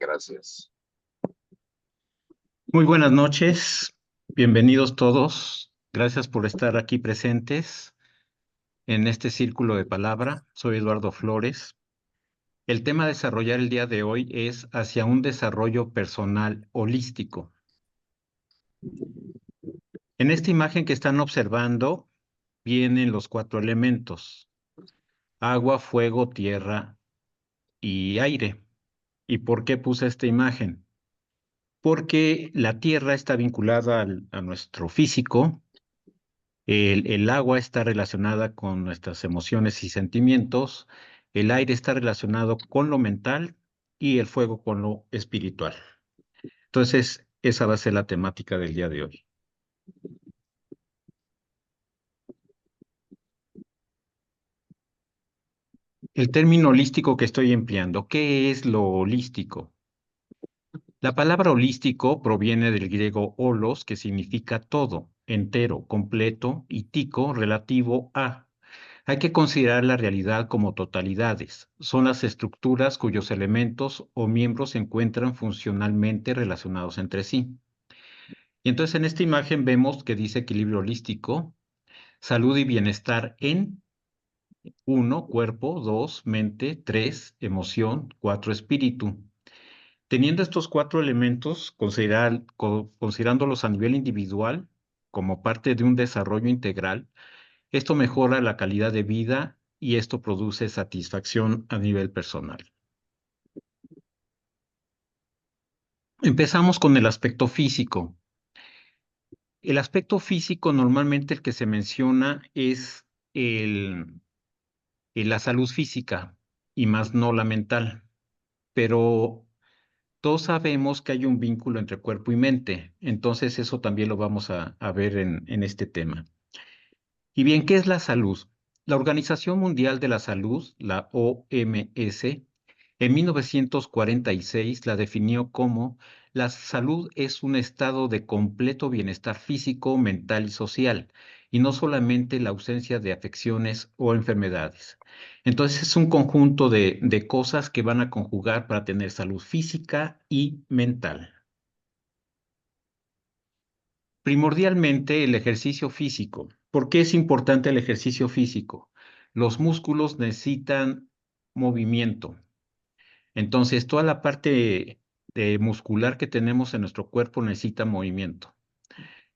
Gracias. Muy buenas noches, bienvenidos todos. Gracias por estar aquí presentes en este círculo de palabra. Soy Eduardo Flores. El tema a desarrollar el día de hoy es hacia un desarrollo personal holístico. En esta imagen que están observando vienen los 4 elementos: agua, fuego, tierra y aire. ¿Y por qué puse esta imagen? Porque la tierra está vinculada a nuestro físico. El agua está relacionada con nuestras emociones y sentimientos, el aire está relacionado con lo mental y el fuego con lo espiritual. Entonces, esa va a ser la temática del día de hoy. El término holístico que estoy empleando, ¿qué es lo holístico? La palabra holístico proviene del griego holos, que significa todo, entero, completo, y tico, relativo a. Hay que considerar la realidad como totalidades. Son las estructuras cuyos elementos o miembros se encuentran funcionalmente relacionados entre sí. Y entonces en esta imagen vemos que dice equilibrio holístico, salud y bienestar en 1, cuerpo; 2, mente; 3, emoción; 4, espíritu. Teniendo estos 4 elementos, considerándolos a nivel individual como parte de un desarrollo integral, esto mejora la calidad de vida y esto produce satisfacción a nivel personal. Empezamos con el aspecto físico. El aspecto físico, normalmente el que se menciona es el, la salud física y más no la mental, pero todos sabemos que hay un vínculo entre cuerpo y mente, entonces eso también lo vamos a ver en este tema. Y bien, ¿qué es la salud? La Organización Mundial de la Salud, la OMS, en 1946 la definió como: la salud es un estado de completo bienestar físico, mental y social, y no solamente la ausencia de afecciones o enfermedades. Entonces es un conjunto de cosas que van a conjugar para tener salud física y mental. Primordialmente el ejercicio físico. ¿Por qué es importante el ejercicio físico? Los músculos necesitan movimiento. Entonces, toda la parte muscular que tenemos en nuestro cuerpo necesita movimiento.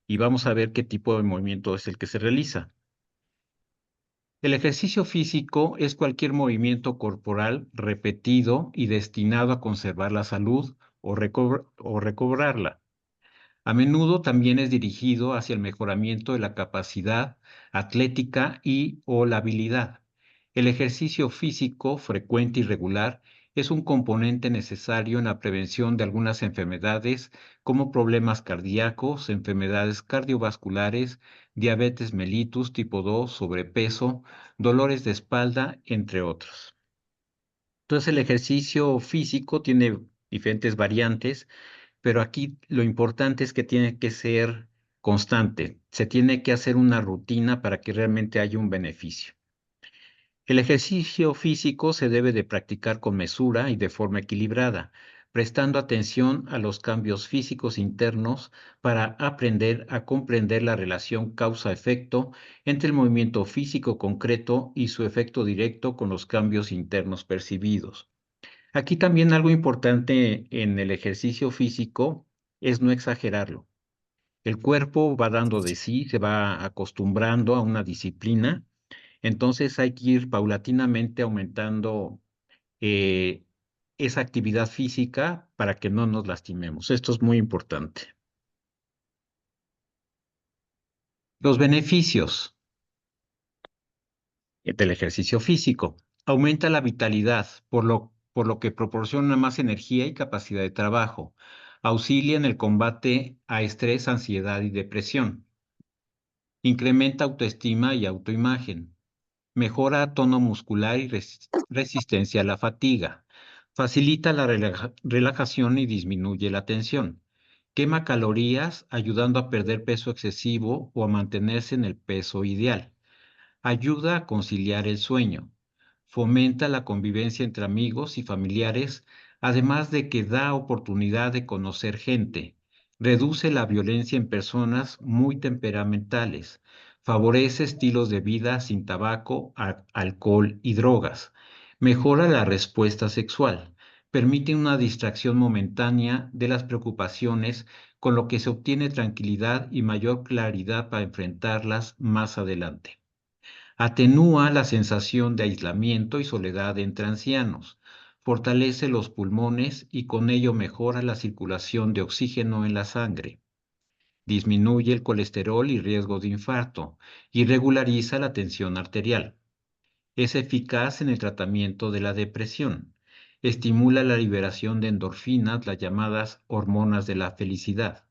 Y vamos a ver qué tipo de movimiento es el que se realiza. El ejercicio físico es cualquier movimiento corporal repetido y destinado a conservar la salud o recobrarla. A menudo también es dirigido hacia el mejoramiento de la capacidad atlética y o la habilidad. El ejercicio físico frecuente y regular es un componente necesario en la prevención de algunas enfermedades como problemas cardíacos, enfermedades cardiovasculares, diabetes mellitus tipo 2, sobrepeso, dolores de espalda, entre otros. Entonces el ejercicio físico tiene diferentes variantes, pero aquí lo importante es que tiene que ser constante. Se tiene que hacer una rutina para que realmente haya un beneficio. El ejercicio físico se debe de practicar con mesura y de forma equilibrada, prestando atención a los cambios físicos internos para aprender a comprender la relación causa-efecto entre el movimiento físico concreto y su efecto directo con los cambios internos percibidos. Aquí también algo importante en el ejercicio físico es no exagerarlo. El cuerpo va dando de sí, se va acostumbrando a una disciplina, entonces hay que ir paulatinamente aumentando eh, esa actividad física para que no nos lastimemos. Esto es muy importante. Los beneficios del ejercicio físico: aumenta la vitalidad, por lo que proporciona más energía y capacidad de trabajo. Auxilia en el combate a estrés, ansiedad y depresión. Incrementa autoestima y autoimagen. Mejora tono muscular y resistencia a la fatiga. Facilita la relajación y disminuye la tensión. Quema calorías, ayudando a perder peso excesivo o a mantenerse en el peso ideal. Ayuda a conciliar el sueño. Fomenta la convivencia entre amigos y familiares, además de que da oportunidad de conocer gente, reduce la violencia en personas muy temperamentales, favorece estilos de vida sin tabaco, alcohol y drogas, mejora la respuesta sexual, permite una distracción momentánea de las preocupaciones, con lo que se obtiene tranquilidad y mayor claridad para enfrentarlas más adelante. Atenúa la sensación de aislamiento y soledad entre ancianos, fortalece los pulmones y con ello mejora la circulación de oxígeno en la sangre, disminuye el colesterol y riesgo de infarto y regulariza la tensión arterial. Es eficaz en el tratamiento de la depresión. Estimula la liberación de endorfinas, las llamadas hormonas de la felicidad.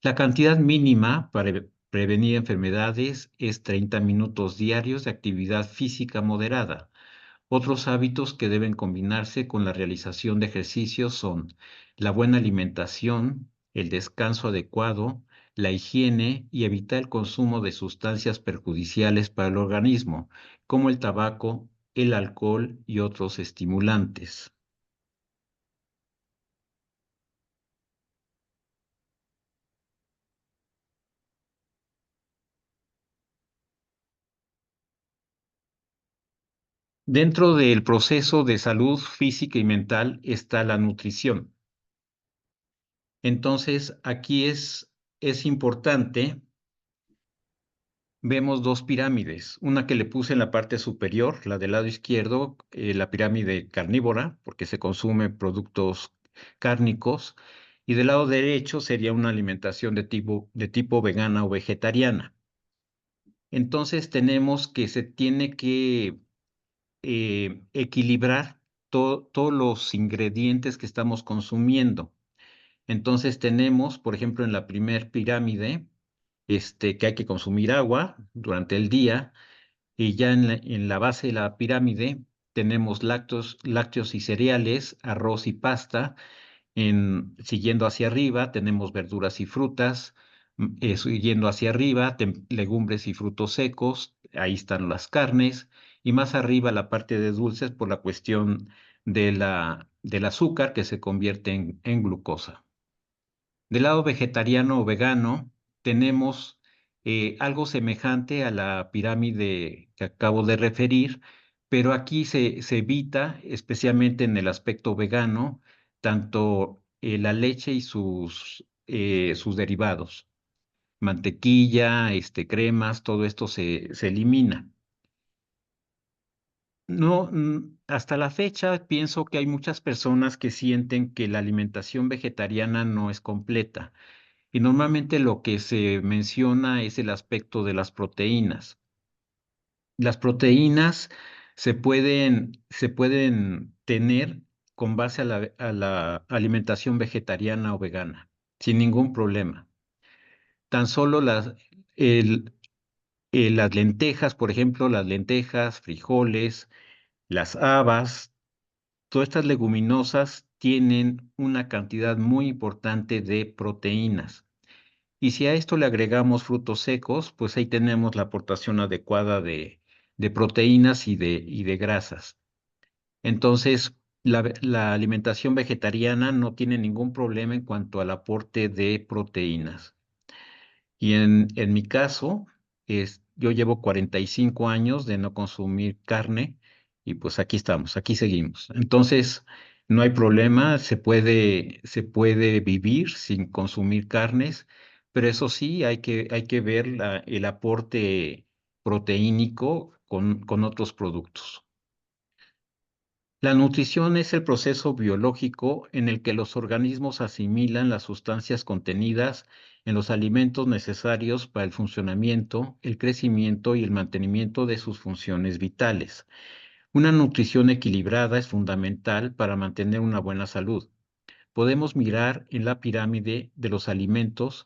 La cantidad mínima para prevenir enfermedades es 30 minutos diarios de actividad física moderada. Otros hábitos que deben combinarse con la realización de ejercicios son la buena alimentación, el descanso adecuado, la higiene y evitar el consumo de sustancias perjudiciales para el organismo, como el tabaco, el alcohol y otros estimulantes. Dentro del proceso de salud física y mental está la nutrición. Entonces, aquí es importante, vemos dos pirámides, una que le puse en la parte superior, la del lado izquierdo, la pirámide carnívora, porque se consumen productos cárnicos, y del lado derecho sería una alimentación de tipo vegana o vegetariana. Entonces, tenemos que se tiene que equilibrar todos los ingredientes que estamos consumiendo. Entonces tenemos, por ejemplo, en la primer pirámide, que hay que consumir agua durante el día, y ya en la base de la pirámide tenemos lácteos y cereales, arroz y pasta. Siguiendo hacia arriba tenemos verduras y frutas, siguiendo hacia arriba legumbres y frutos secos, ahí están las carnes, y más arriba la parte de dulces por la cuestión del azúcar que se convierte en glucosa. Del lado vegetariano o vegano tenemos algo semejante a la pirámide que acabo de referir, pero aquí se evita, especialmente en el aspecto vegano, tanto la leche y sus derivados, mantequilla, cremas, todo esto se elimina. No, hasta la fecha pienso que hay muchas personas que sienten que la alimentación vegetariana no es completa. Y normalmente lo que se menciona es el aspecto de las proteínas. Las proteínas se pueden tener con base a la alimentación vegetariana o vegana, sin ningún problema. Tan solo el- las lentejas, por ejemplo, las lentejas, frijoles, las habas, todas estas leguminosas tienen una cantidad muy importante de proteínas. Y si a esto le agregamos frutos secos, pues ahí tenemos la aportación adecuada de proteínas y de grasas. Entonces, la alimentación vegetariana no tiene ningún problema en cuanto al aporte de proteínas. Y en mi caso, yo llevo 45 años de no consumir carne y pues aquí estamos, aquí seguimos. Entonces, no hay problema, se puede vivir sin consumir carnes, pero eso sí, hay que ver el aporte proteínico con otros productos. La nutrición es el proceso biológico en el que los organismos asimilan las sustancias contenidas en los alimentos necesarios para el funcionamiento, el crecimiento y el mantenimiento de sus funciones vitales. Una nutrición equilibrada es fundamental para mantener una buena salud. Podemos mirar en la pirámide de los alimentos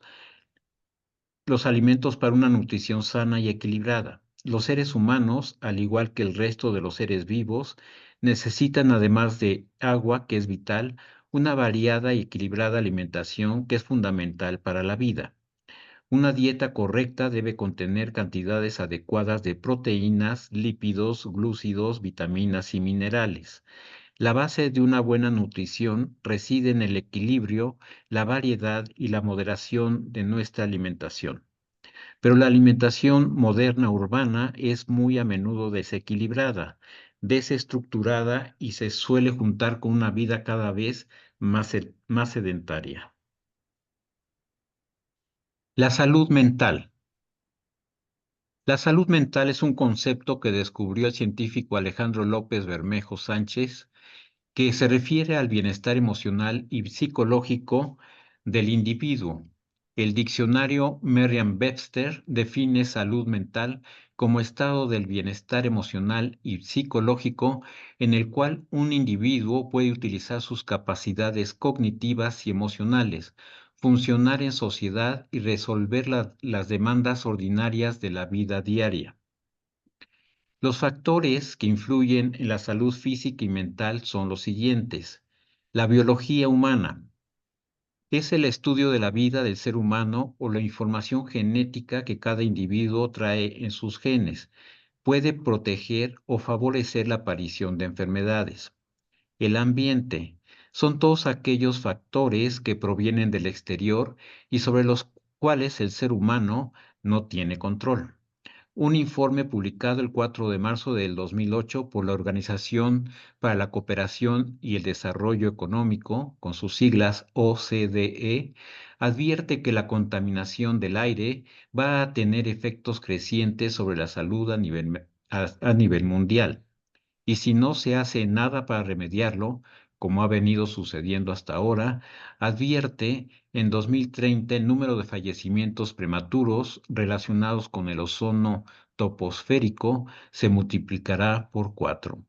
para una nutrición sana y equilibrada. Los seres humanos, al igual que el resto de los seres vivos, necesitan, además de agua, que es vital, una variada y equilibrada alimentación que es fundamental para la vida. Una dieta correcta debe contener cantidades adecuadas de proteínas, lípidos, glúcidos, vitaminas y minerales. La base de una buena nutrición reside en el equilibrio, la variedad y la moderación de nuestra alimentación. Pero la alimentación moderna urbana es muy a menudo desequilibrada, desestructurada y se suele juntar con una vida cada vez más sedentaria. La salud mental. La salud mental es un concepto que descubrió el científico Alejandro López Bermejo Sánchez, que se refiere al bienestar emocional y psicológico del individuo. El diccionario Merriam-Webster define salud mental como estado del bienestar emocional y psicológico en el cual un individuo puede utilizar sus capacidades cognitivas y emocionales, funcionar en sociedad y resolver las demandas ordinarias de la vida diaria. Los factores que influyen en la salud física y mental son los siguientes. La biología humana es el estudio de la vida del ser humano o la información genética que cada individuo trae en sus genes. Puede proteger o favorecer la aparición de enfermedades. El ambiente son todos aquellos factores que provienen del exterior y sobre los cuales el ser humano no tiene control. Un informe publicado el 4 de marzo del 2008 por la Organización para la Cooperación y el Desarrollo Económico, con sus siglas OCDE, advierte que la contaminación del aire va a tener efectos crecientes sobre la salud a nivel mundial. Y si no se hace nada para remediarlo, como ha venido sucediendo hasta ahora, advierte en 2030 el número de fallecimientos prematuros relacionados con el ozono troposférico se multiplicará por 4.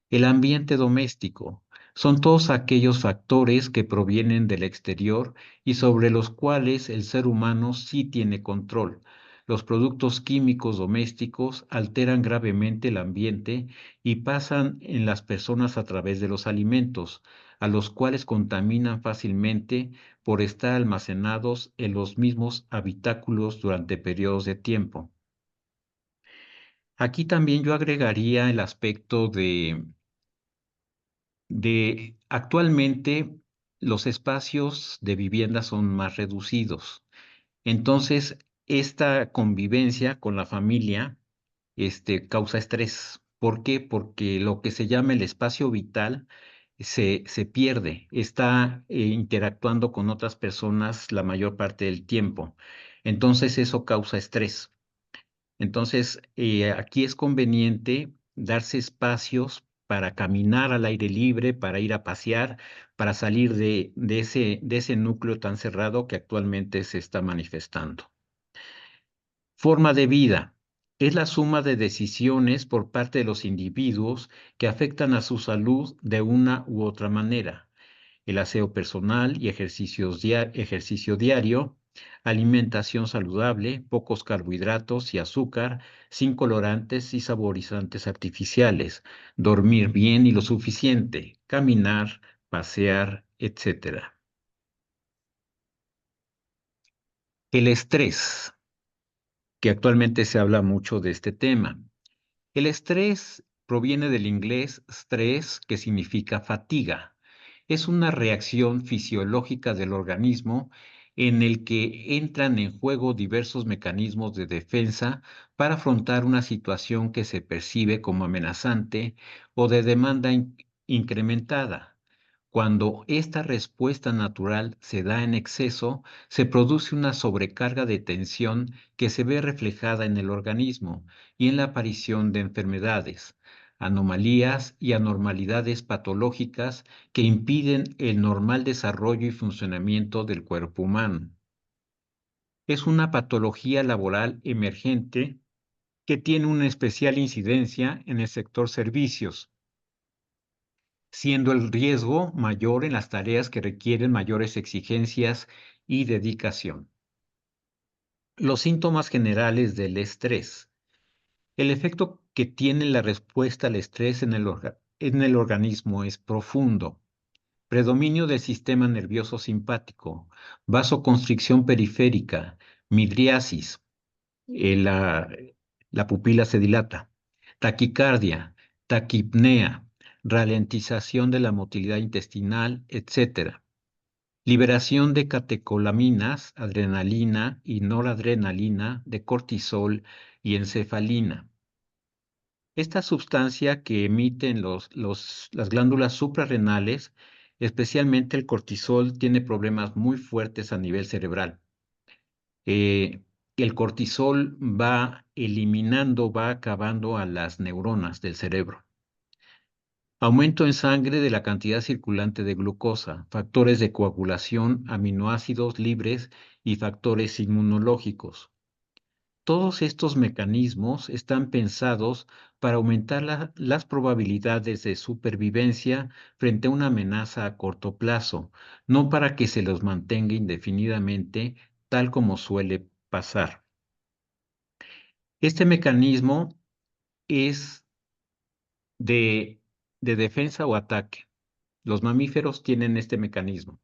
El ambiente doméstico son todos aquellos factores que provienen del exterior y sobre los cuales el ser humano sí tiene control. Los productos químicos domésticos alteran gravemente el ambiente y pasan en las personas a través de los alimentos, a los cuales contaminan fácilmente por estar almacenados en los mismos habitáculos durante periodos de tiempo. Aquí también yo agregaría el aspecto de actualmente los espacios de vivienda son más reducidos. Entonces, esta convivencia con la familia, causa estrés. ¿Por qué? Porque lo que se llama el espacio vital se pierde, está interactuando con otras personas la mayor parte del tiempo. Entonces, eso causa estrés. Entonces, aquí es conveniente darse espacios para caminar al aire libre, para ir a pasear, para salir de ese núcleo tan cerrado que actualmente se está manifestando. Forma de vida. Es la suma de decisiones por parte de los individuos que afectan a su salud de una u otra manera. El aseo personal y ejercicio diario, alimentación saludable, pocos carbohidratos y azúcar, sin colorantes y saborizantes artificiales, dormir bien y lo suficiente, caminar, pasear, etc. El estrés, que actualmente se habla mucho de este tema. El estrés proviene del inglés stress, que significa fatiga. Es una reacción fisiológica del organismo en el que entran en juego diversos mecanismos de defensa para afrontar una situación que se percibe como amenazante o de demanda incrementada. Cuando esta respuesta natural se da en exceso, se produce una sobrecarga de tensión que se ve reflejada en el organismo y en la aparición de enfermedades, anomalías y anormalidades patológicas que impiden el normal desarrollo y funcionamiento del cuerpo humano. Es una patología laboral emergente que tiene una especial incidencia en el sector servicios, siendo el riesgo mayor en las tareas que requieren mayores exigencias y dedicación. Los síntomas generales del estrés. El efecto que tiene la respuesta al estrés en el organismo es profundo. Predominio del sistema nervioso simpático, vasoconstricción periférica, midriasis, la pupila se dilata, taquicardia, taquipnea, ralentización de la motilidad intestinal, etc. Liberación de catecolaminas, adrenalina y noradrenalina, de cortisol y encefalina. Esta sustancia que emiten las glándulas suprarrenales, especialmente el cortisol, tiene problemas muy fuertes a nivel cerebral. El cortisol va eliminando, va acabando a las neuronas del cerebro. Aumento en sangre de la cantidad circulante de glucosa, factores de coagulación, aminoácidos libres y factores inmunológicos. Todos estos mecanismos están pensados para aumentar las probabilidades de supervivencia frente a una amenaza a corto plazo, no para que se los mantenga indefinidamente, tal como suele pasar. Este mecanismo es de, de defensa o ataque. Los mamíferos tienen este mecanismo.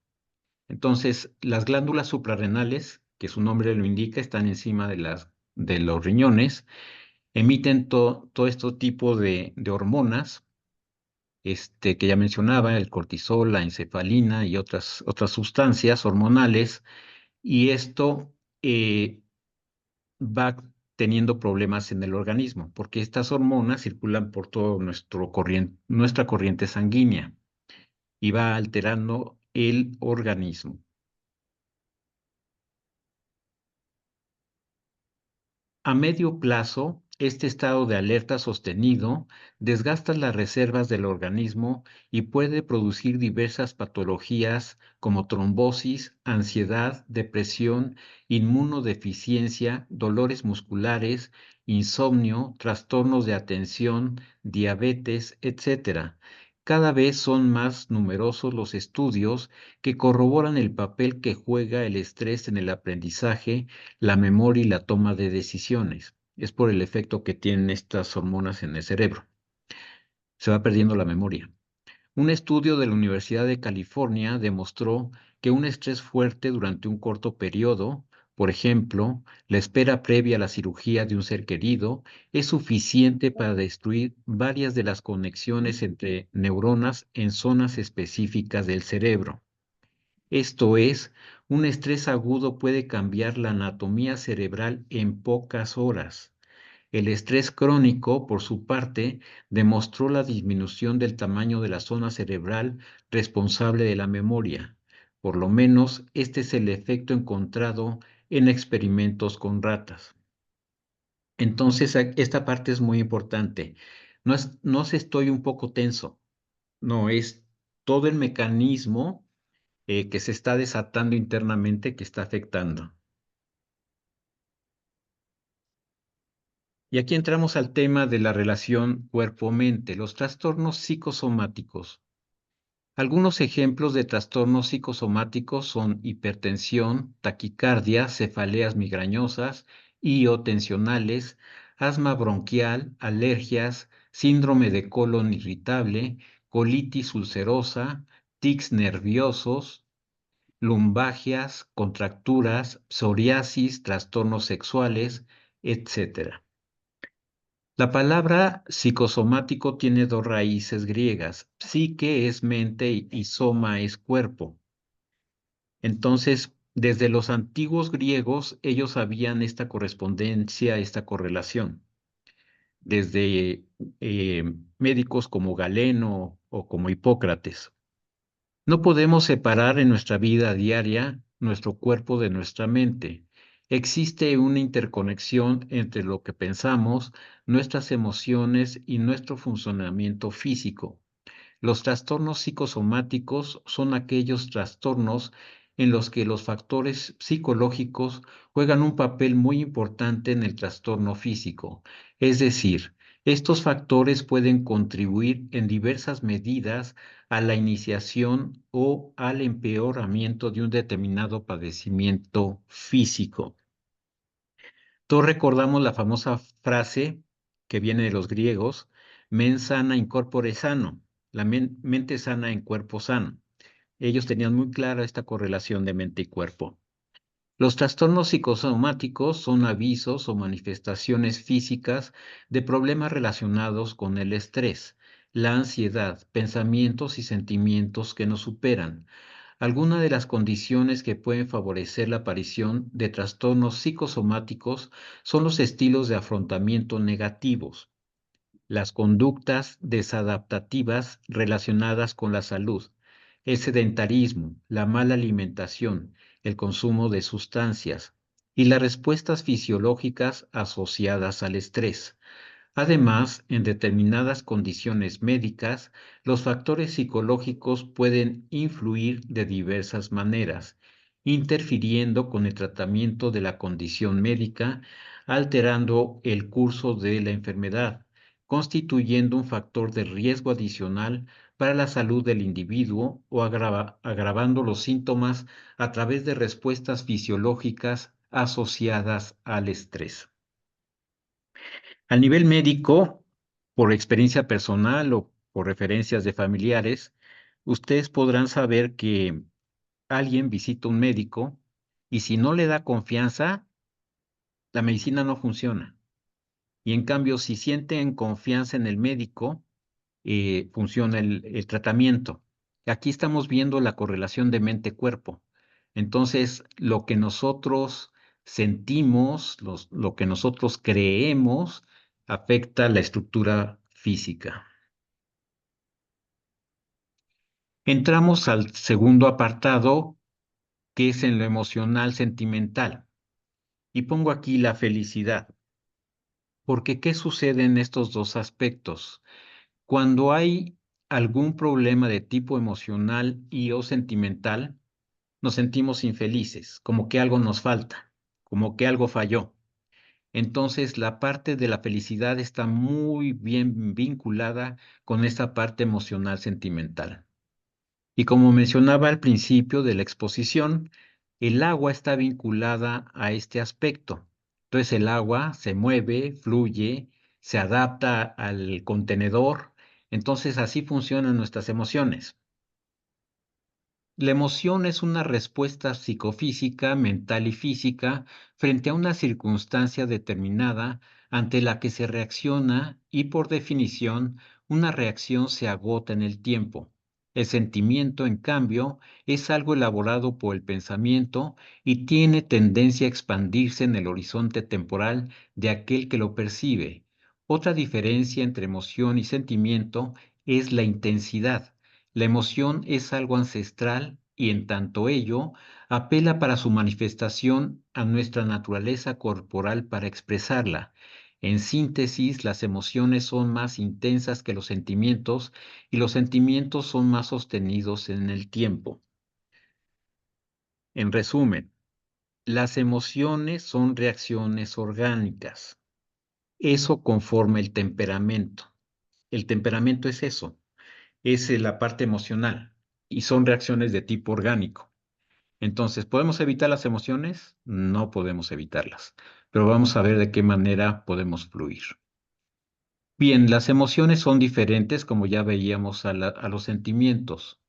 Entonces, las glándulas suprarrenales, que su nombre lo indica, están encima de los riñones, emiten todo este tipo de hormonas, que ya mencionaba, el cortisol, la encefalina y otras sustancias hormonales, y esto va teniendo problemas en el organismo, porque estas hormonas circulan por todo nuestra corriente sanguínea y va alterando el organismo. A medio plazo, este estado de alerta sostenido desgasta las reservas del organismo y puede producir diversas patologías como trombosis, ansiedad, depresión, inmunodeficiencia, dolores musculares, insomnio, trastornos de atención, diabetes, etc. Cada vez son más numerosos los estudios que corroboran el papel que juega el estrés en el aprendizaje, la memoria y la toma de decisiones. Es por el efecto que tienen estas hormonas en el cerebro. Se va perdiendo la memoria. Un estudio de la Universidad de California demostró que un estrés fuerte durante un corto periodo, por ejemplo, la espera previa a la cirugía de un ser querido, es suficiente para destruir varias de las conexiones entre neuronas en zonas específicas del cerebro. Esto es, un estrés agudo puede cambiar la anatomía cerebral en pocas horas. El estrés crónico, por su parte, demostró la disminución del tamaño de la zona cerebral responsable de la memoria. Por lo menos, este es el efecto encontrado en experimentos con ratas. Entonces, esta parte es muy importante. No se estoy un poco tenso, no, es todo el mecanismo que se está desatando internamente que está afectando. Y aquí entramos al tema de la relación cuerpo-mente, los trastornos psicosomáticos. Algunos ejemplos de trastornos psicosomáticos son hipertensión, taquicardia, cefaleas migrañosas y o tensionales, asma bronquial, alergias, síndrome de colon irritable, colitis ulcerosa, tics nerviosos, lumbalgias, contracturas, psoriasis, trastornos sexuales, etc. La palabra psicosomático tiene dos raíces griegas. Psique es mente y soma es cuerpo. Entonces, desde los antiguos griegos, ellos sabían esta correspondencia, esta correlación. Desde médicos como Galeno o como Hipócrates. No podemos separar en nuestra vida diaria nuestro cuerpo de nuestra mente. Existe una interconexión entre lo que pensamos, nuestras emociones y nuestro funcionamiento físico. Los trastornos psicosomáticos son aquellos trastornos en los que los factores psicológicos juegan un papel muy importante en el trastorno físico. Es decir, estos factores pueden contribuir en diversas medidas a la iniciación o al empeoramiento de un determinado padecimiento físico. Todos recordamos la famosa frase que viene de los griegos, mens sana in corpore sano, la mente sana en cuerpo sano. Ellos tenían muy clara esta correlación de mente y cuerpo. Los trastornos psicosomáticos son avisos o manifestaciones físicas de problemas relacionados con el estrés, la ansiedad, pensamientos y sentimientos que nos superan. Algunas de las condiciones que pueden favorecer la aparición de trastornos psicosomáticos son los estilos de afrontamiento negativos, las conductas desadaptativas relacionadas con la salud, el sedentarismo, la mala alimentación, el consumo de sustancias y las respuestas fisiológicas asociadas al estrés. Además, en determinadas condiciones médicas, los factores psicológicos pueden influir de diversas maneras, interfiriendo con el tratamiento de la condición médica, alterando el curso de la enfermedad, constituyendo un factor de riesgo adicional para la salud del individuo o agravando los síntomas a través de respuestas fisiológicas asociadas al estrés. A nivel médico, por experiencia personal o por referencias de familiares, ustedes podrán saber que alguien visita un médico y si no le da confianza, la medicina no funciona. Y en cambio, si sienten confianza en el médico, funciona el tratamiento. Aquí estamos viendo la correlación de mente-cuerpo. Entonces, lo que nosotros sentimos, lo que nosotros creemos, afecta la estructura física. Entramos al segundo apartado, que es en lo emocional sentimental. Y pongo aquí la felicidad. Porque, ¿qué sucede en estos dos aspectos? Cuando hay algún problema de tipo emocional y o sentimental, nos sentimos infelices, como que algo nos falta, como que algo falló. Entonces, la parte de la felicidad está muy bien vinculada con esta parte emocional sentimental. Y como mencionaba al principio de la exposición, el agua está vinculada a este aspecto. Entonces, el agua se mueve, fluye, se adapta al contenedor. Entonces, así funcionan nuestras emociones. La emoción es una respuesta psicofísica, mental y física frente a una circunstancia determinada ante la que se reacciona y, por definición, una reacción se agota en el tiempo. El sentimiento, en cambio, es algo elaborado por el pensamiento y tiene tendencia a expandirse en el horizonte temporal de aquel que lo percibe. Otra diferencia entre emoción y sentimiento es la intensidad. La emoción es algo ancestral y en tanto ello apela para su manifestación a nuestra naturaleza corporal para expresarla. En síntesis, las emociones son más intensas que los sentimientos y los sentimientos son más sostenidos en el tiempo. En resumen, las emociones son reacciones orgánicas. Eso conforma el temperamento. El temperamento es eso, es la parte emocional y son reacciones de tipo orgánico. Entonces, ¿podemos evitar las emociones? No podemos evitarlas, pero vamos a ver de qué manera podemos fluir. Bien, las emociones son diferentes, como ya veíamos, a los sentimientos.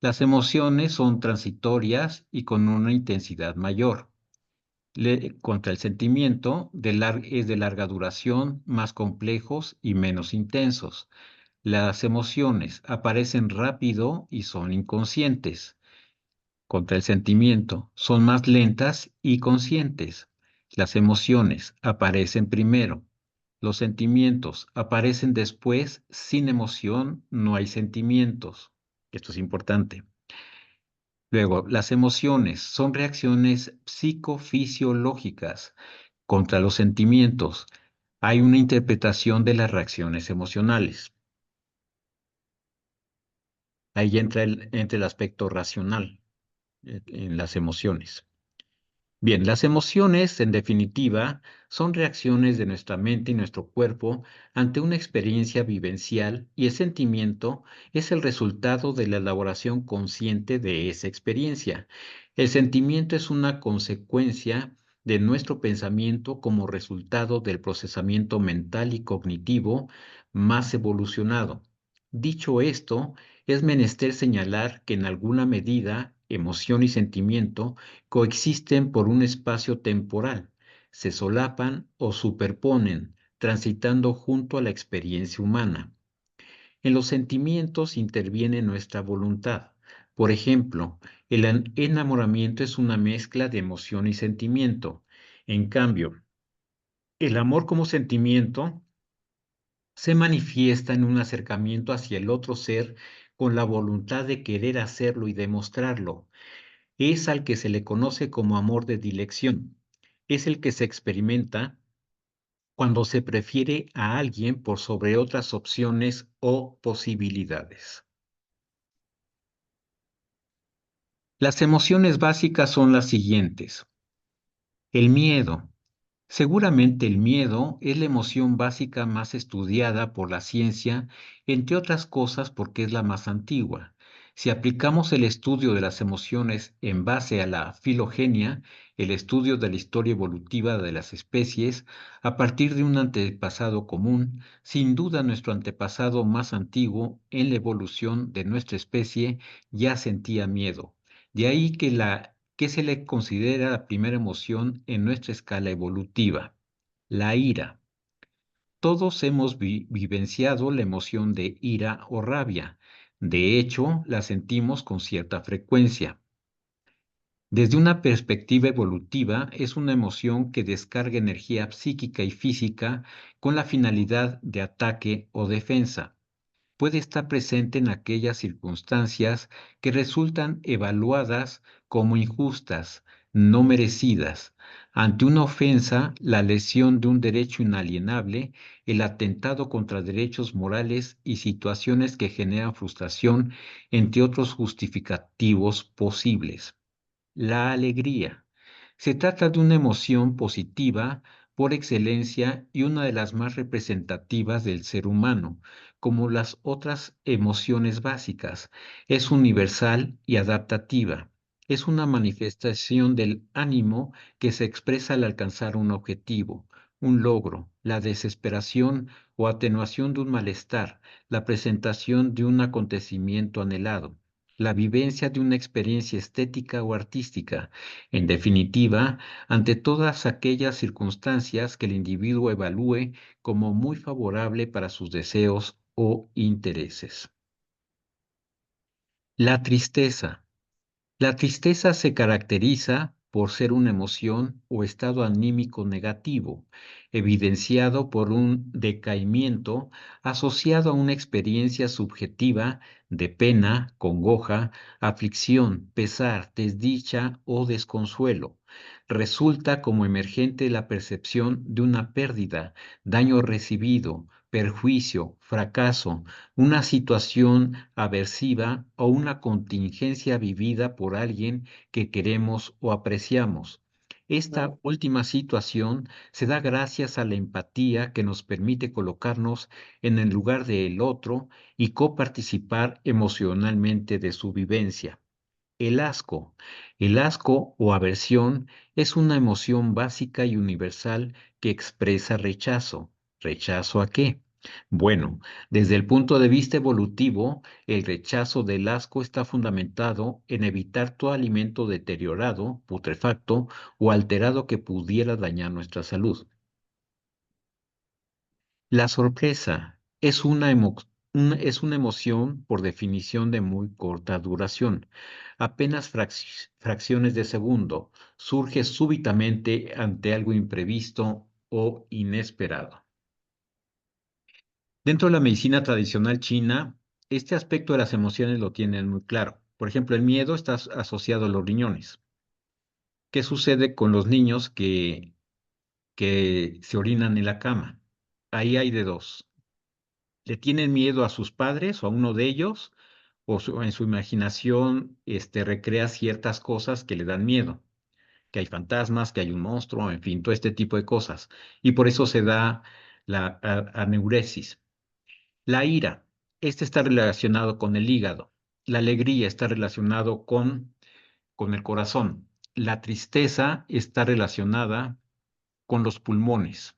Las emociones son transitorias y con una intensidad mayor. Contra el sentimiento es de larga duración, más complejos y menos intensos. Las emociones aparecen rápido y son inconscientes. Contra el sentimiento son más lentas y conscientes. Las emociones aparecen primero. Los sentimientos aparecen después. Sin emoción no hay sentimientos. Esto es importante. Luego, las emociones son reacciones psicofisiológicas. Contra los sentimientos hay una interpretación de las reacciones emocionales. Ahí entra el aspecto racional en las emociones. Bien, las emociones, en definitiva, son reacciones de nuestra mente y nuestro cuerpo ante una experiencia vivencial y el sentimiento es el resultado de la elaboración consciente de esa experiencia. El sentimiento es una consecuencia de nuestro pensamiento como resultado del procesamiento mental y cognitivo más evolucionado. Dicho esto, es menester señalar que en alguna medida emoción y sentimiento coexisten por un espacio temporal, se solapan o superponen, transitando junto a la experiencia humana. En los sentimientos interviene nuestra voluntad. Por ejemplo, el enamoramiento es una mezcla de emoción y sentimiento. En cambio, el amor como sentimiento se manifiesta en un acercamiento hacia el otro ser con la voluntad de querer hacerlo y demostrarlo. Es al que se le conoce como amor de dilección. Es el que se experimenta cuando se prefiere a alguien por sobre otras opciones o posibilidades. Las emociones básicas son las siguientes. El miedo. Seguramente el miedo es la emoción básica más estudiada por la ciencia, entre otras cosas porque es la más antigua. Si aplicamos el estudio de las emociones en base a la filogenia, el estudio de la historia evolutiva de las especies, a partir de un antepasado común, sin duda nuestro antepasado más antiguo en la evolución de nuestra especie ya sentía miedo. De ahí que se le considera la primera emoción en nuestra escala evolutiva, la ira. Todos hemos vivenciado la emoción de ira o rabia. De hecho, la sentimos con cierta frecuencia. Desde una perspectiva evolutiva, es una emoción que descarga energía psíquica y física con la finalidad de ataque o defensa. Puede estar presente en aquellas circunstancias que resultan evaluadas como injustas, no merecidas. Ante una ofensa, la lesión de un derecho inalienable, el atentado contra derechos morales y situaciones que generan frustración, entre otros justificativos posibles. La alegría. Se trata de una emoción positiva por excelencia y una de las más representativas del ser humano, como las otras emociones básicas. Es universal y adaptativa. Es una manifestación del ánimo que se expresa al alcanzar un objetivo, un logro, la desesperación o atenuación de un malestar, la presentación de un acontecimiento anhelado, la vivencia de una experiencia estética o artística, en definitiva, ante todas aquellas circunstancias que el individuo evalúe como muy favorable para sus deseos o intereses. La tristeza. La tristeza se caracteriza por ser una emoción o estado anímico negativo, evidenciado por un decaimiento asociado a una experiencia subjetiva de pena, congoja, aflicción, pesar, desdicha o desconsuelo. Resulta como emergente la percepción de una pérdida, daño recibido, perjuicio, fracaso, una situación aversiva o una contingencia vivida por alguien que queremos o apreciamos. Esta última situación se da gracias a la empatía que nos permite colocarnos en el lugar del otro y coparticipar emocionalmente de su vivencia. El asco. El asco o aversión es una emoción básica y universal que expresa rechazo. ¿Rechazo a qué? Bueno, desde el punto de vista evolutivo, el rechazo del asco está fundamentado en evitar todo alimento deteriorado, putrefacto o alterado que pudiera dañar nuestra salud. La sorpresa es una emoción por definición de muy corta duración. Apenas fracciones de segundo, surge súbitamente ante algo imprevisto o inesperado. Dentro de la medicina tradicional china, este aspecto de las emociones lo tienen muy claro. Por ejemplo, el miedo está asociado a los riñones. ¿Qué sucede con los niños que se orinan en la cama? Ahí hay de dos. Le tienen miedo a sus padres o a uno de ellos, o en su imaginación recrea ciertas cosas que le dan miedo, que hay fantasmas, que hay un monstruo, en fin, todo este tipo de cosas. Y por eso se da la aneuresis. La ira, este está relacionado con el hígado. La alegría está relacionado con el corazón. La tristeza está relacionada con los pulmones.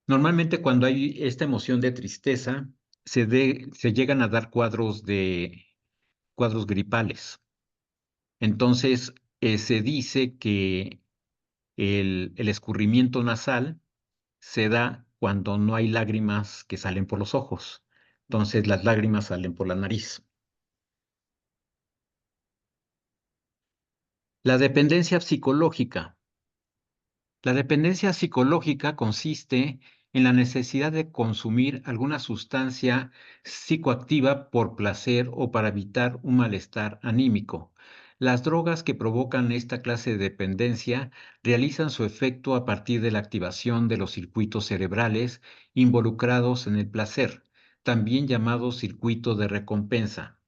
Normalmente cuando hay esta emoción de tristeza, se llegan a dar cuadros gripales. Entonces, se dice que el escurrimiento nasal se da cuando no hay lágrimas que salen por los ojos. Entonces las lágrimas salen por la nariz. La dependencia psicológica. La dependencia psicológica consiste en la necesidad de consumir alguna sustancia psicoactiva por placer o para evitar un malestar anímico. Las drogas que provocan esta clase de dependencia realizan su efecto a partir de la activación de los circuitos cerebrales involucrados en el placer, también llamado circuito de recompensa.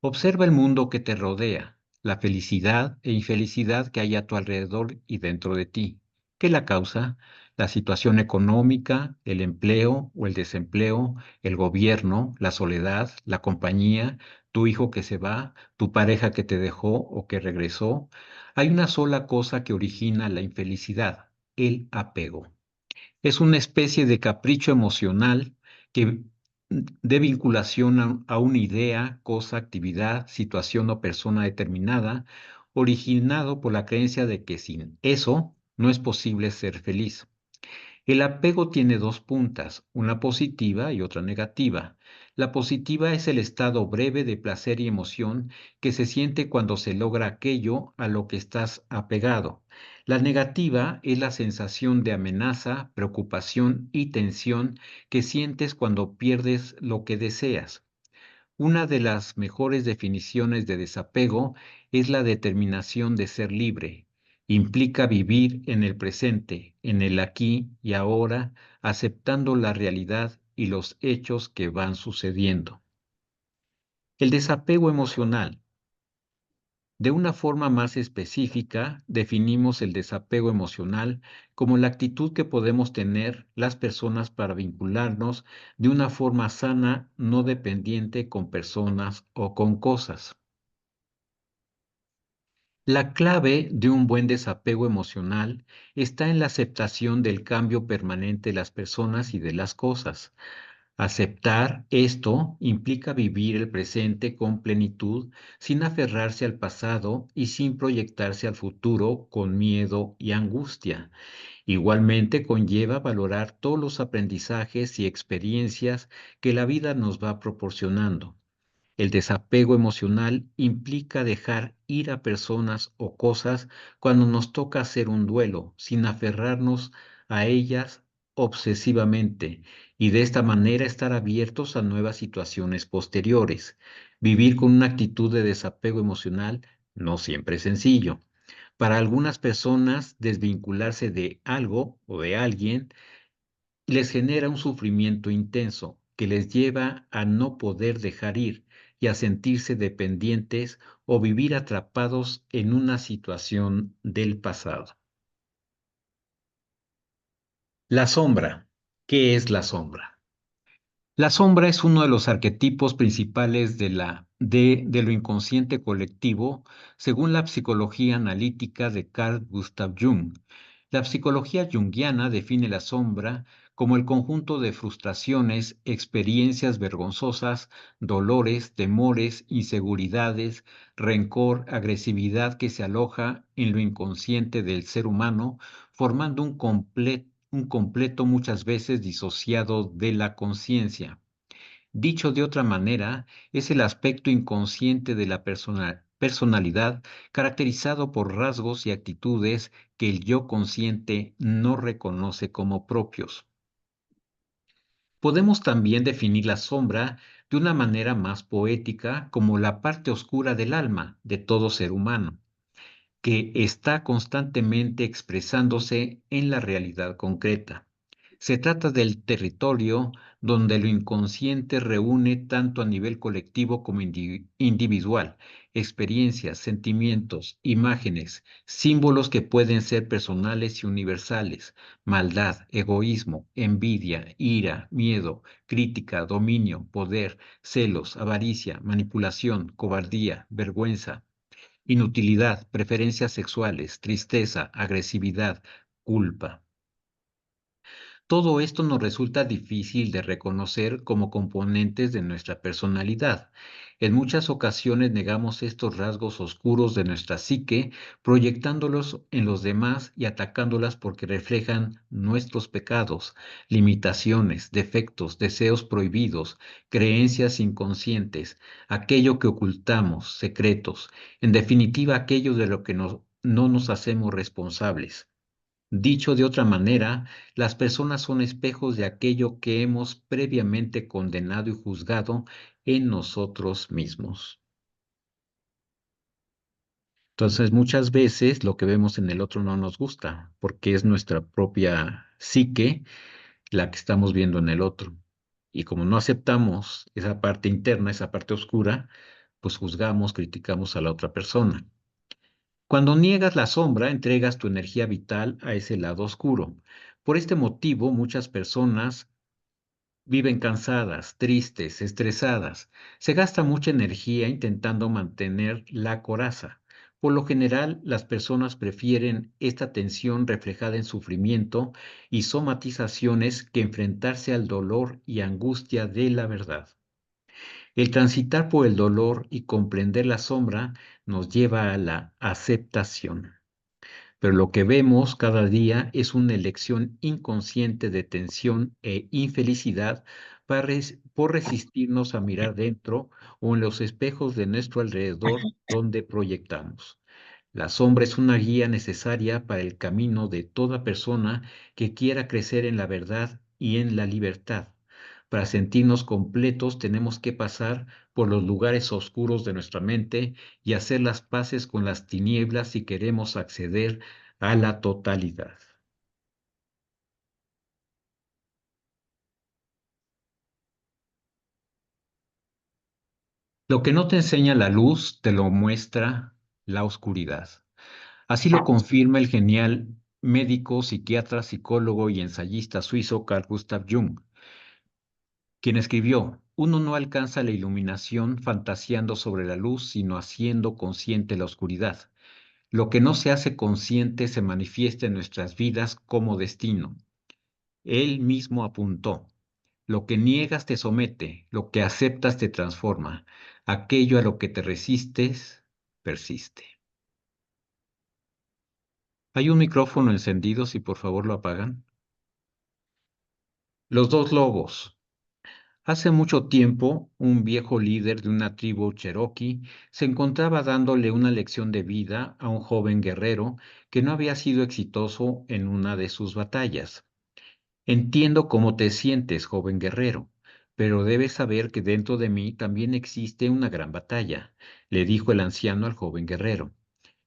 Observa el mundo que te rodea, la felicidad e infelicidad que hay a tu alrededor y dentro de ti. ¿Qué la causa? La situación económica, el empleo o el desempleo, el gobierno, la soledad, la compañía, tu hijo que se va, tu pareja que te dejó o que regresó. Hay una sola cosa que origina la infelicidad, el apego. Es una especie de capricho emocional que de vinculación a una idea, cosa, actividad, situación o persona determinada, originado por la creencia de que sin eso no es posible ser feliz. El apego tiene dos puntas, una positiva y otra negativa. La positiva es el estado breve de placer y emoción que se siente cuando se logra aquello a lo que estás apegado. La negativa es la sensación de amenaza, preocupación y tensión que sientes cuando pierdes lo que deseas. Una de las mejores definiciones de desapego es la determinación de ser libre. Implica vivir en el presente, en el aquí y ahora, aceptando la realidad y los hechos que van sucediendo. El desapego emocional. De una forma más específica, definimos el desapego emocional como la actitud que podemos tener las personas para vincularnos de una forma sana, no dependiente con personas o con cosas. La clave de un buen desapego emocional está en la aceptación del cambio permanente de las personas y de las cosas. Aceptar esto implica vivir el presente con plenitud, sin aferrarse al pasado y sin proyectarse al futuro con miedo y angustia. Igualmente conlleva valorar todos los aprendizajes y experiencias que la vida nos va proporcionando. El desapego emocional implica dejar ir a personas o cosas cuando nos toca hacer un duelo, sin aferrarnos a ellas obsesivamente, y de esta manera estar abiertos a nuevas situaciones posteriores. Vivir con una actitud de desapego emocional no siempre es sencillo. Para algunas personas, desvincularse de algo o de alguien les genera un sufrimiento intenso que les lleva a no poder dejar ir y a sentirse dependientes o vivir atrapados en una situación del pasado. La sombra. ¿Qué es la sombra? La sombra es uno de los arquetipos principales de lo inconsciente colectivo, según la psicología analítica de Carl Gustav Jung. La psicología junguiana define la sombra como el conjunto de frustraciones, experiencias vergonzosas, dolores, temores, inseguridades, rencor, agresividad que se aloja en lo inconsciente del ser humano, formando un completo muchas veces disociado de la conciencia. Dicho de otra manera, es el aspecto inconsciente de la personalidad caracterizado por rasgos y actitudes que el yo consciente no reconoce como propios. Podemos también definir la sombra de una manera más poética como la parte oscura del alma de todo ser humano que está constantemente expresándose en la realidad concreta. Se trata del territorio donde lo inconsciente reúne tanto a nivel colectivo como individual, experiencias, sentimientos, imágenes, símbolos que pueden ser personales y universales, maldad, egoísmo, envidia, ira, miedo, crítica, dominio, poder, celos, avaricia, manipulación, cobardía, vergüenza, inutilidad, preferencias sexuales, tristeza, agresividad, culpa. Todo esto nos resulta difícil de reconocer como componentes de nuestra personalidad. En muchas ocasiones negamos estos rasgos oscuros de nuestra psique, proyectándolos en los demás y atacándolas porque reflejan nuestros pecados, limitaciones, defectos, deseos prohibidos, creencias inconscientes, aquello que ocultamos, secretos, en definitiva aquello de lo que no nos hacemos responsables. Dicho de otra manera, las personas son espejos de aquello que hemos previamente condenado y juzgado en nosotros mismos. Entonces, muchas veces lo que vemos en el otro no nos gusta, porque es nuestra propia psique la que estamos viendo en el otro. Y como no aceptamos esa parte interna, esa parte oscura, pues juzgamos, criticamos a la otra persona. Cuando niegas la sombra, entregas tu energía vital a ese lado oscuro. Por este motivo, muchas personas viven cansadas, tristes, estresadas. Se gasta mucha energía intentando mantener la coraza. Por lo general, las personas prefieren esta tensión reflejada en sufrimiento y somatizaciones que enfrentarse al dolor y angustia de la verdad. El transitar por el dolor y comprender la sombra nos lleva a la aceptación. Pero lo que vemos cada día es una elección inconsciente de tensión e infelicidad por resistirnos a mirar dentro o en los espejos de nuestro alrededor donde proyectamos. La sombra es una guía necesaria para el camino de toda persona que quiera crecer en la verdad y en la libertad. Para sentirnos completos tenemos que pasar por los lugares oscuros de nuestra mente y hacer las paces con las tinieblas si queremos acceder a la totalidad. Lo que no te enseña la luz, te lo muestra la oscuridad. Así lo confirma el genial médico, psiquiatra, psicólogo y ensayista suizo Carl Gustav Jung, quien escribió: uno no alcanza la iluminación fantaseando sobre la luz, sino haciendo consciente la oscuridad. Lo que no se hace consciente se manifiesta en nuestras vidas como destino. Él mismo apuntó: lo que niegas te somete, lo que aceptas te transforma, aquello a lo que te resistes persiste. Hay un micrófono encendido, si por favor lo apagan. Los dos lobos. Hace mucho tiempo, un viejo líder de una tribu cherokee se encontraba dándole una lección de vida a un joven guerrero que no había sido exitoso en una de sus batallas. Entiendo cómo te sientes, joven guerrero, pero debes saber que dentro de mí también existe una gran batalla, le dijo el anciano al joven guerrero.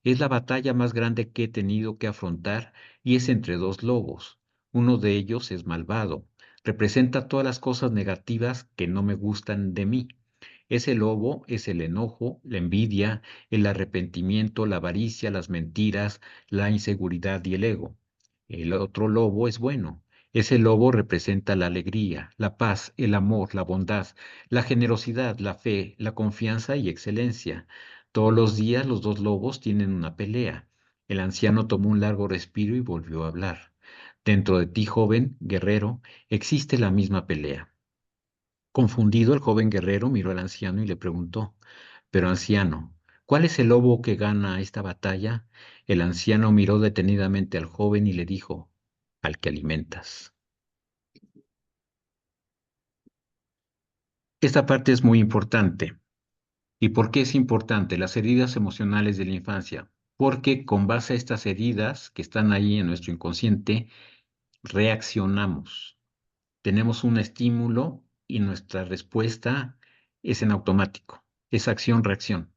Es la batalla más grande que he tenido que afrontar y es entre dos lobos. Uno de ellos es malvado, representa todas las cosas negativas que no me gustan de mí. Ese lobo es el enojo, la envidia, el arrepentimiento, la avaricia, las mentiras, la inseguridad y el ego. El otro lobo es bueno. Ese lobo representa la alegría, la paz, el amor, la bondad, la generosidad, la fe, la confianza y excelencia. Todos los días los dos lobos tienen una pelea. El anciano tomó un largo respiro y volvió a hablar. Dentro de ti, joven, guerrero, existe la misma pelea. Confundido, el joven guerrero miró al anciano y le preguntó: pero anciano, ¿cuál es el lobo que gana esta batalla? El anciano miró detenidamente al joven y le dijo: al que alimentas. Esta parte es muy importante. ¿Y por qué es importante? Las heridas emocionales de la infancia. Porque con base a estas heridas que están ahí en nuestro inconsciente, reaccionamos. Tenemos un estímulo y nuestra respuesta es en automático. Es acción-reacción.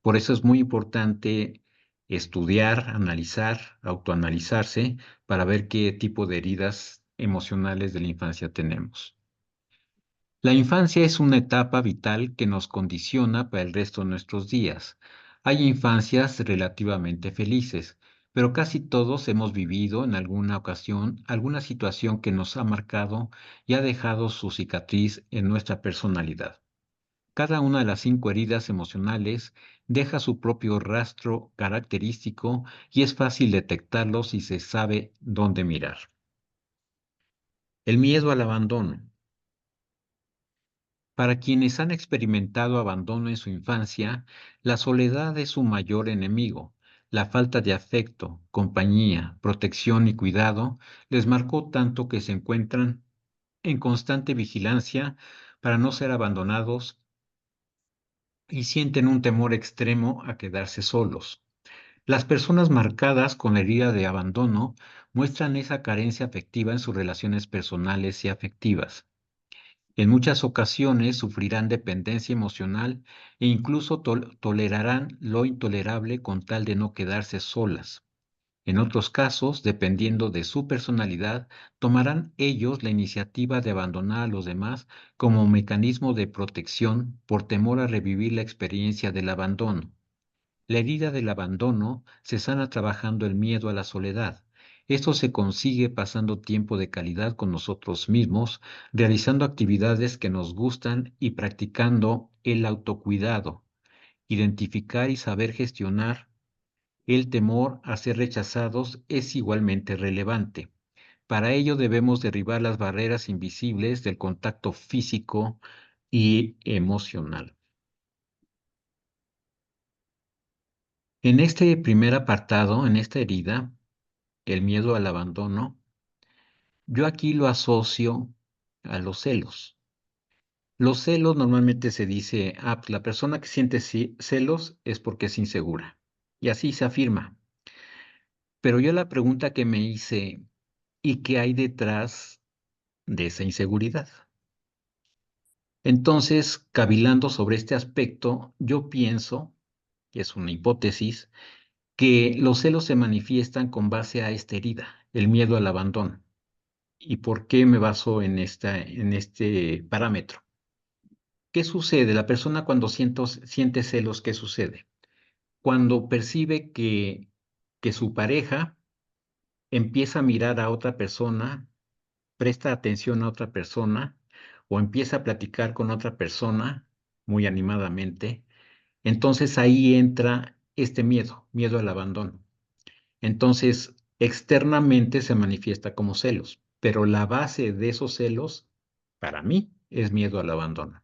Por eso es muy importante estudiar, analizar, autoanalizarse para ver qué tipo de heridas emocionales de la infancia tenemos. La infancia es una etapa vital que nos condiciona para el resto de nuestros días. Hay infancias relativamente felices, pero casi todos hemos vivido en alguna ocasión alguna situación que nos ha marcado y ha dejado su cicatriz en nuestra personalidad. Cada una de las 5 heridas emocionales deja su propio rastro característico y es fácil detectarlo si se sabe dónde mirar. El miedo al abandono. Para quienes han experimentado abandono en su infancia, la soledad es su mayor enemigo. La falta de afecto, compañía, protección y cuidado les marcó tanto que se encuentran en constante vigilancia para no ser abandonados y sienten un temor extremo a quedarse solos. Las personas marcadas con la herida de abandono muestran esa carencia afectiva en sus relaciones personales y afectivas. En muchas ocasiones sufrirán dependencia emocional e incluso tolerarán lo intolerable con tal de no quedarse solas. En otros casos, dependiendo de su personalidad, tomarán ellos la iniciativa de abandonar a los demás como mecanismo de protección por temor a revivir la experiencia del abandono. La herida del abandono se sana trabajando el miedo a la soledad. Esto se consigue pasando tiempo de calidad con nosotros mismos, realizando actividades que nos gustan y practicando el autocuidado. Identificar y saber gestionar el temor a ser rechazados es igualmente relevante. Para ello debemos derribar las barreras invisibles del contacto físico y emocional. En este primer apartado, en esta herida, el miedo al abandono, yo aquí lo asocio a los celos. Los celos normalmente se dice, pues la persona que siente celos es porque es insegura. Y así se afirma. Pero yo la pregunta que me hice, ¿y qué hay detrás de esa inseguridad? Entonces, cavilando sobre este aspecto, yo pienso, que es una hipótesis, que los celos se manifiestan con base a esta herida, el miedo al abandono. ¿Y por qué me baso en este parámetro? ¿Qué sucede? La persona cuando siente celos, ¿qué sucede? Cuando percibe que su pareja empieza a mirar a otra persona, presta atención a otra persona o empieza a platicar con otra persona muy animadamente, entonces ahí entra este miedo, miedo al abandono. Entonces, externamente se manifiesta como celos, pero la base de esos celos, para mí, es miedo al abandono.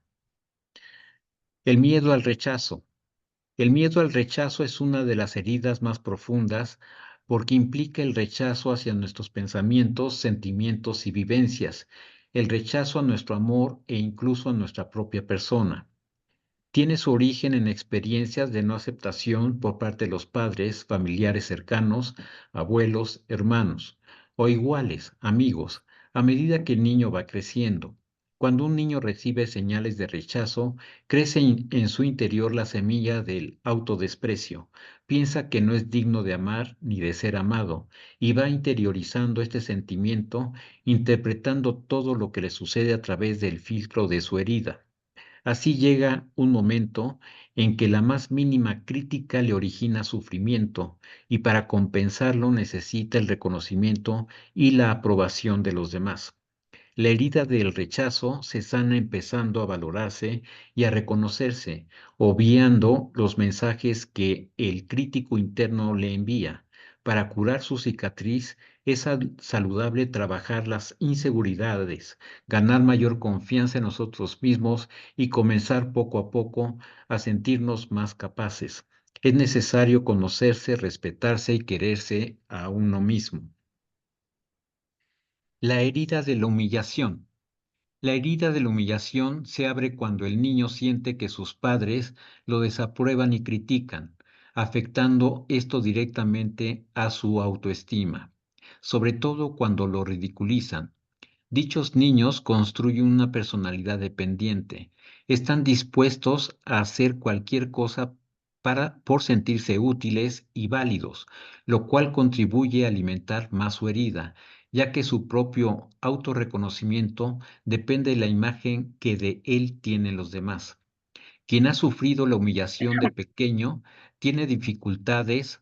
El miedo al rechazo. El miedo al rechazo es una de las heridas más profundas porque implica el rechazo hacia nuestros pensamientos, sentimientos y vivencias, el rechazo a nuestro amor e incluso a nuestra propia persona. Tiene su origen en experiencias de no aceptación por parte de los padres, familiares cercanos, abuelos, hermanos o iguales, amigos, a medida que el niño va creciendo. Cuando un niño recibe señales de rechazo, crece en su interior la semilla del autodesprecio. Piensa que no es digno de amar ni de ser amado y va interiorizando este sentimiento, interpretando todo lo que le sucede a través del filtro de su herida. Así llega un momento en que la más mínima crítica le origina sufrimiento y para compensarlo necesita el reconocimiento y la aprobación de los demás. La herida del rechazo se sana empezando a valorarse y a reconocerse, obviando los mensajes que el crítico interno le envía. Para curar su cicatriz es saludable trabajar las inseguridades, ganar mayor confianza en nosotros mismos y comenzar poco a poco a sentirnos más capaces. Es necesario conocerse, respetarse y quererse a uno mismo. La herida de la humillación. La herida de la humillación se abre cuando el niño siente que sus padres lo desaprueban y critican, afectando esto directamente a su autoestima, sobre todo cuando lo ridiculizan. Dichos niños construyen una personalidad dependiente. Están dispuestos a hacer cualquier cosa por sentirse útiles y válidos, lo cual contribuye a alimentar más su herida, ya que su propio autorreconocimiento depende de la imagen que de él tienen los demás. Quien ha sufrido la humillación de pequeño tiene dificultades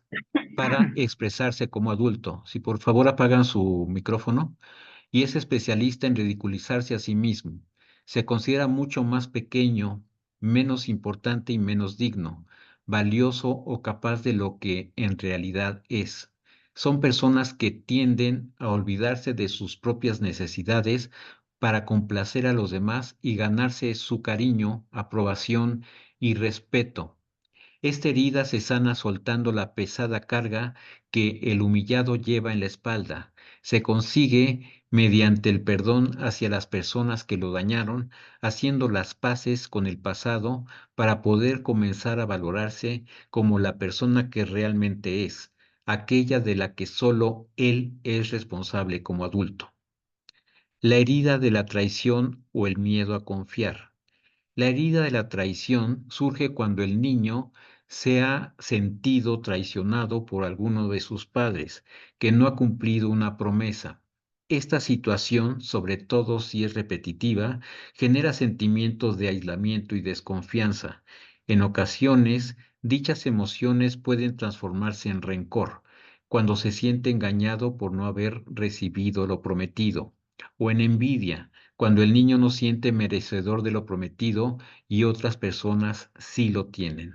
para expresarse como adulto. Si por favor apagan su micrófono y es especialista en ridiculizarse a sí mismo. Se considera mucho más pequeño, menos importante y menos digno, valioso o capaz de lo que en realidad es. Son personas que tienden a olvidarse de sus propias necesidades para complacer a los demás y ganarse su cariño, aprobación y respeto. Esta herida se sana soltando la pesada carga que el humillado lleva en la espalda. Se consigue mediante el perdón hacia las personas que lo dañaron, haciendo las paces con el pasado para poder comenzar a valorarse como la persona que realmente es, aquella de la que solo él es responsable como adulto. La herida de la traición o el miedo a confiar. La herida de la traición surge cuando el niño se ha sentido traicionado por alguno de sus padres, que no ha cumplido una promesa. Esta situación, sobre todo si es repetitiva, genera sentimientos de aislamiento y desconfianza. En ocasiones, dichas emociones pueden transformarse en rencor, cuando se siente engañado por no haber recibido lo prometido, o en envidia cuando el niño no siente merecedor de lo prometido y otras personas sí lo tienen.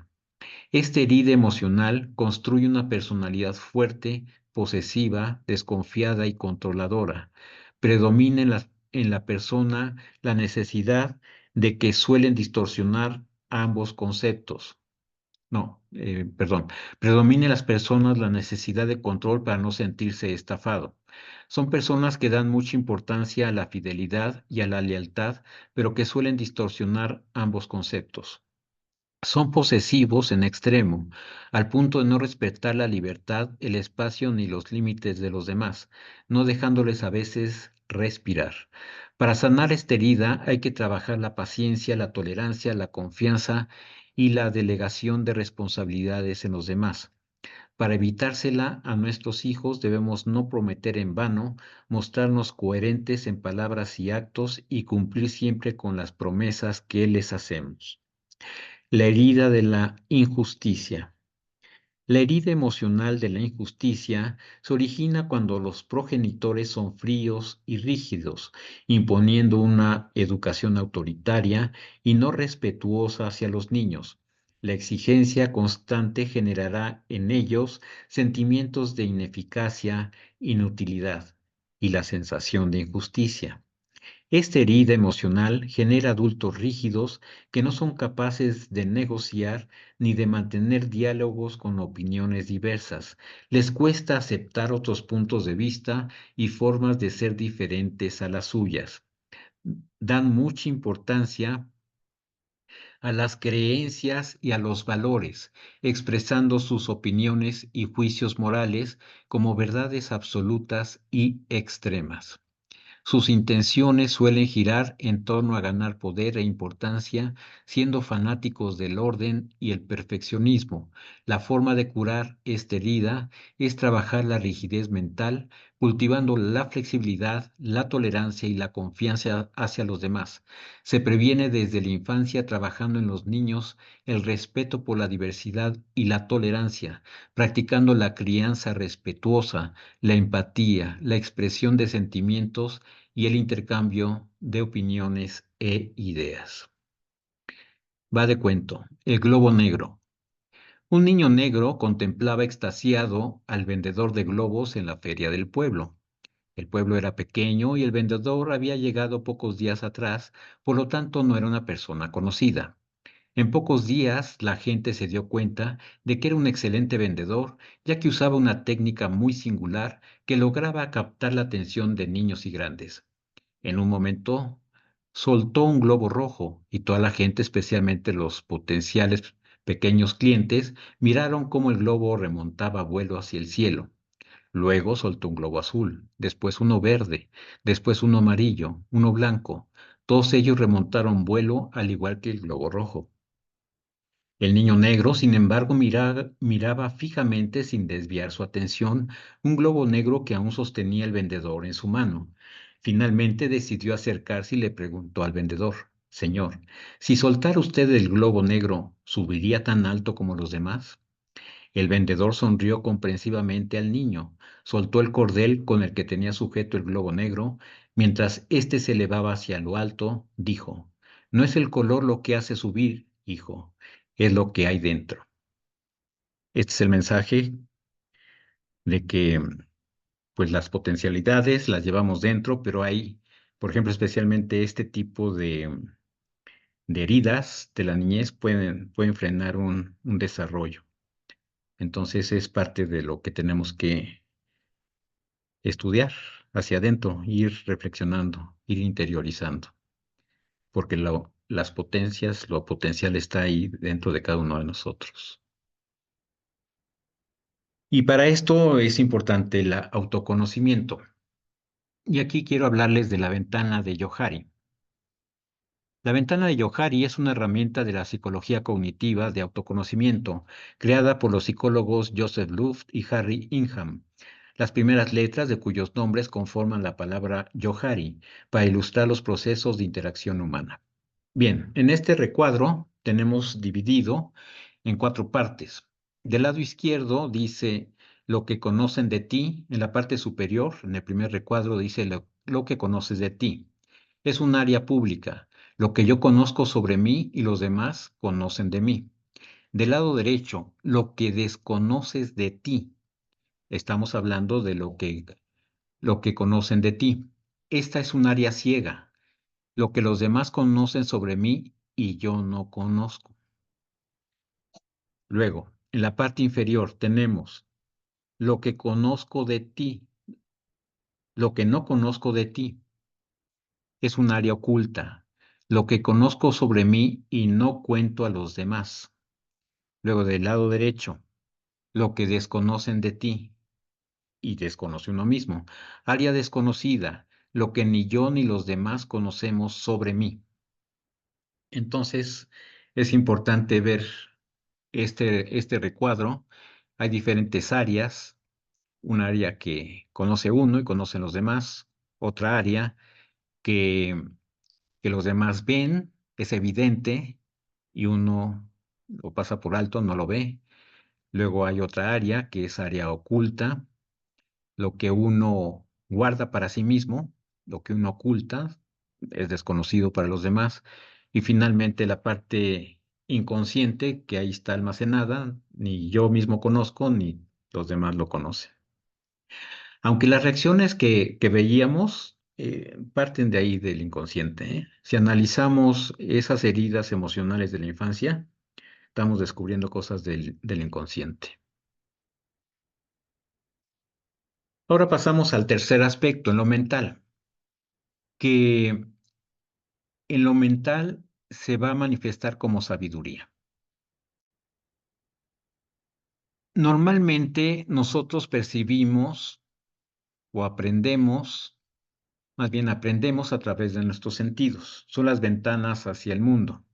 Esta herida emocional construye una personalidad fuerte, posesiva, desconfiada y controladora. Predomina en la persona la necesidad de que suelen distorsionar ambos conceptos. No, perdón. Predomina en las personas la necesidad de control para no sentirse estafado. Son personas que dan mucha importancia a la fidelidad y a la lealtad, pero que suelen distorsionar ambos conceptos. Son posesivos en extremo, al punto de no respetar la libertad, el espacio ni los límites de los demás, no dejándoles a veces respirar. Para sanar esta herida hay que trabajar la paciencia, la tolerancia, la confianza y la delegación de responsabilidades en los demás. Para evitársela a nuestros hijos debemos no prometer en vano, mostrarnos coherentes en palabras y actos y cumplir siempre con las promesas que les hacemos. La herida de la injusticia. La herida emocional de la injusticia se origina cuando los progenitores son fríos y rígidos, imponiendo una educación autoritaria y no respetuosa hacia los niños. La exigencia constante generará en ellos sentimientos de ineficacia, inutilidad y la sensación de injusticia. Esta herida emocional genera adultos rígidos que no son capaces de negociar ni de mantener diálogos con opiniones diversas. Les cuesta aceptar otros puntos de vista y formas de ser diferentes a las suyas. Dan mucha importancia a las creencias y a los valores, expresando sus opiniones y juicios morales como verdades absolutas y extremas. Sus intenciones suelen girar en torno a ganar poder e importancia, siendo fanáticos del orden y el perfeccionismo. La forma de curar esta herida es trabajar la rigidez mental, cultivando la flexibilidad, la tolerancia y la confianza hacia los demás. Se previene desde la infancia trabajando en los niños el respeto por la diversidad y la tolerancia, practicando la crianza respetuosa, la empatía, la expresión de sentimientos y el intercambio de opiniones e ideas. Va de cuento, el globo negro. Un niño negro contemplaba extasiado al vendedor de globos en la feria del pueblo. El pueblo era pequeño y el vendedor había llegado pocos días atrás, por lo tanto no era una persona conocida. En pocos días la gente se dio cuenta de que era un excelente vendedor, ya que usaba una técnica muy singular que lograba captar la atención de niños y grandes. En un momento soltó un globo rojo y toda la gente, especialmente los potenciales pequeños clientes, miraron cómo el globo remontaba vuelo hacia el cielo. Luego soltó un globo azul, después uno verde, después uno amarillo, uno blanco. Todos ellos remontaron vuelo al igual que el globo rojo. El niño negro, sin embargo, miraba fijamente sin desviar su atención un globo negro que aún sostenía el vendedor en su mano. Finalmente decidió acercarse y le preguntó al vendedor: Señor, si soltara usted el globo negro, ¿subiría tan alto como los demás? El vendedor sonrió comprensivamente al niño, soltó el cordel con el que tenía sujeto el globo negro, mientras éste se elevaba hacia lo alto, dijo: No es el color lo que hace subir, hijo, es lo que hay dentro. Este es el mensaje de que pues las potencialidades las llevamos dentro, pero hay Por ejemplo, especialmente este tipo de heridas de la niñez pueden frenar un desarrollo. Entonces es parte de lo que tenemos que estudiar hacia adentro, ir reflexionando, ir interiorizando, porque las potencias, lo potencial está ahí dentro de cada uno de nosotros. Y para esto es importante el autoconocimiento. Y aquí quiero hablarles de la ventana de Johari. La ventana de Johari es una herramienta de la psicología cognitiva de autoconocimiento, creada por los psicólogos Joseph Luft y Harry Ingham, las primeras letras de cuyos nombres conforman la palabra Johari, para ilustrar los procesos de interacción humana. Bien, en este recuadro tenemos dividido en 4 partes. Del lado izquierdo dice lo que conocen de ti, en la parte superior, en el primer recuadro dice lo que conoces de ti. Es un área pública, lo que yo conozco sobre mí y los demás conocen de mí. Del lado derecho, lo que desconoces de ti. Estamos hablando de lo que conocen de ti. Esta es un área ciega, lo que los demás conocen sobre mí y yo no conozco. Luego, en la parte inferior tenemos lo que conozco de ti, lo que no conozco de ti. Es un área oculta, lo que conozco sobre mí y no cuento a los demás. Luego, del lado derecho, lo que desconocen de ti y desconoce uno mismo. Área desconocida, lo que ni yo ni los demás conocemos sobre mí. Entonces, es importante ver este recuadro. Hay diferentes áreas, un área que conoce uno y conocen los demás, otra área que, que los demás ven, es evidente, y uno lo pasa por alto, no lo ve. Luego hay otra área que es área oculta, lo que uno guarda para sí mismo, lo que uno oculta, es desconocido para los demás. Y finalmente la parte inconsciente, que ahí está almacenada, ni yo mismo conozco, ni los demás lo conocen. Aunque las reacciones que veíamos parten de ahí del inconsciente, ¿eh? Si analizamos esas heridas emocionales de la infancia, estamos descubriendo cosas del inconsciente. Ahora pasamos al tercer aspecto, en lo mental, que en lo mental se va a manifestar como sabiduría. Normalmente nosotros percibimos o aprendemos, más bien aprendemos a través de nuestros sentidos. Son las ventanas hacia el mundo.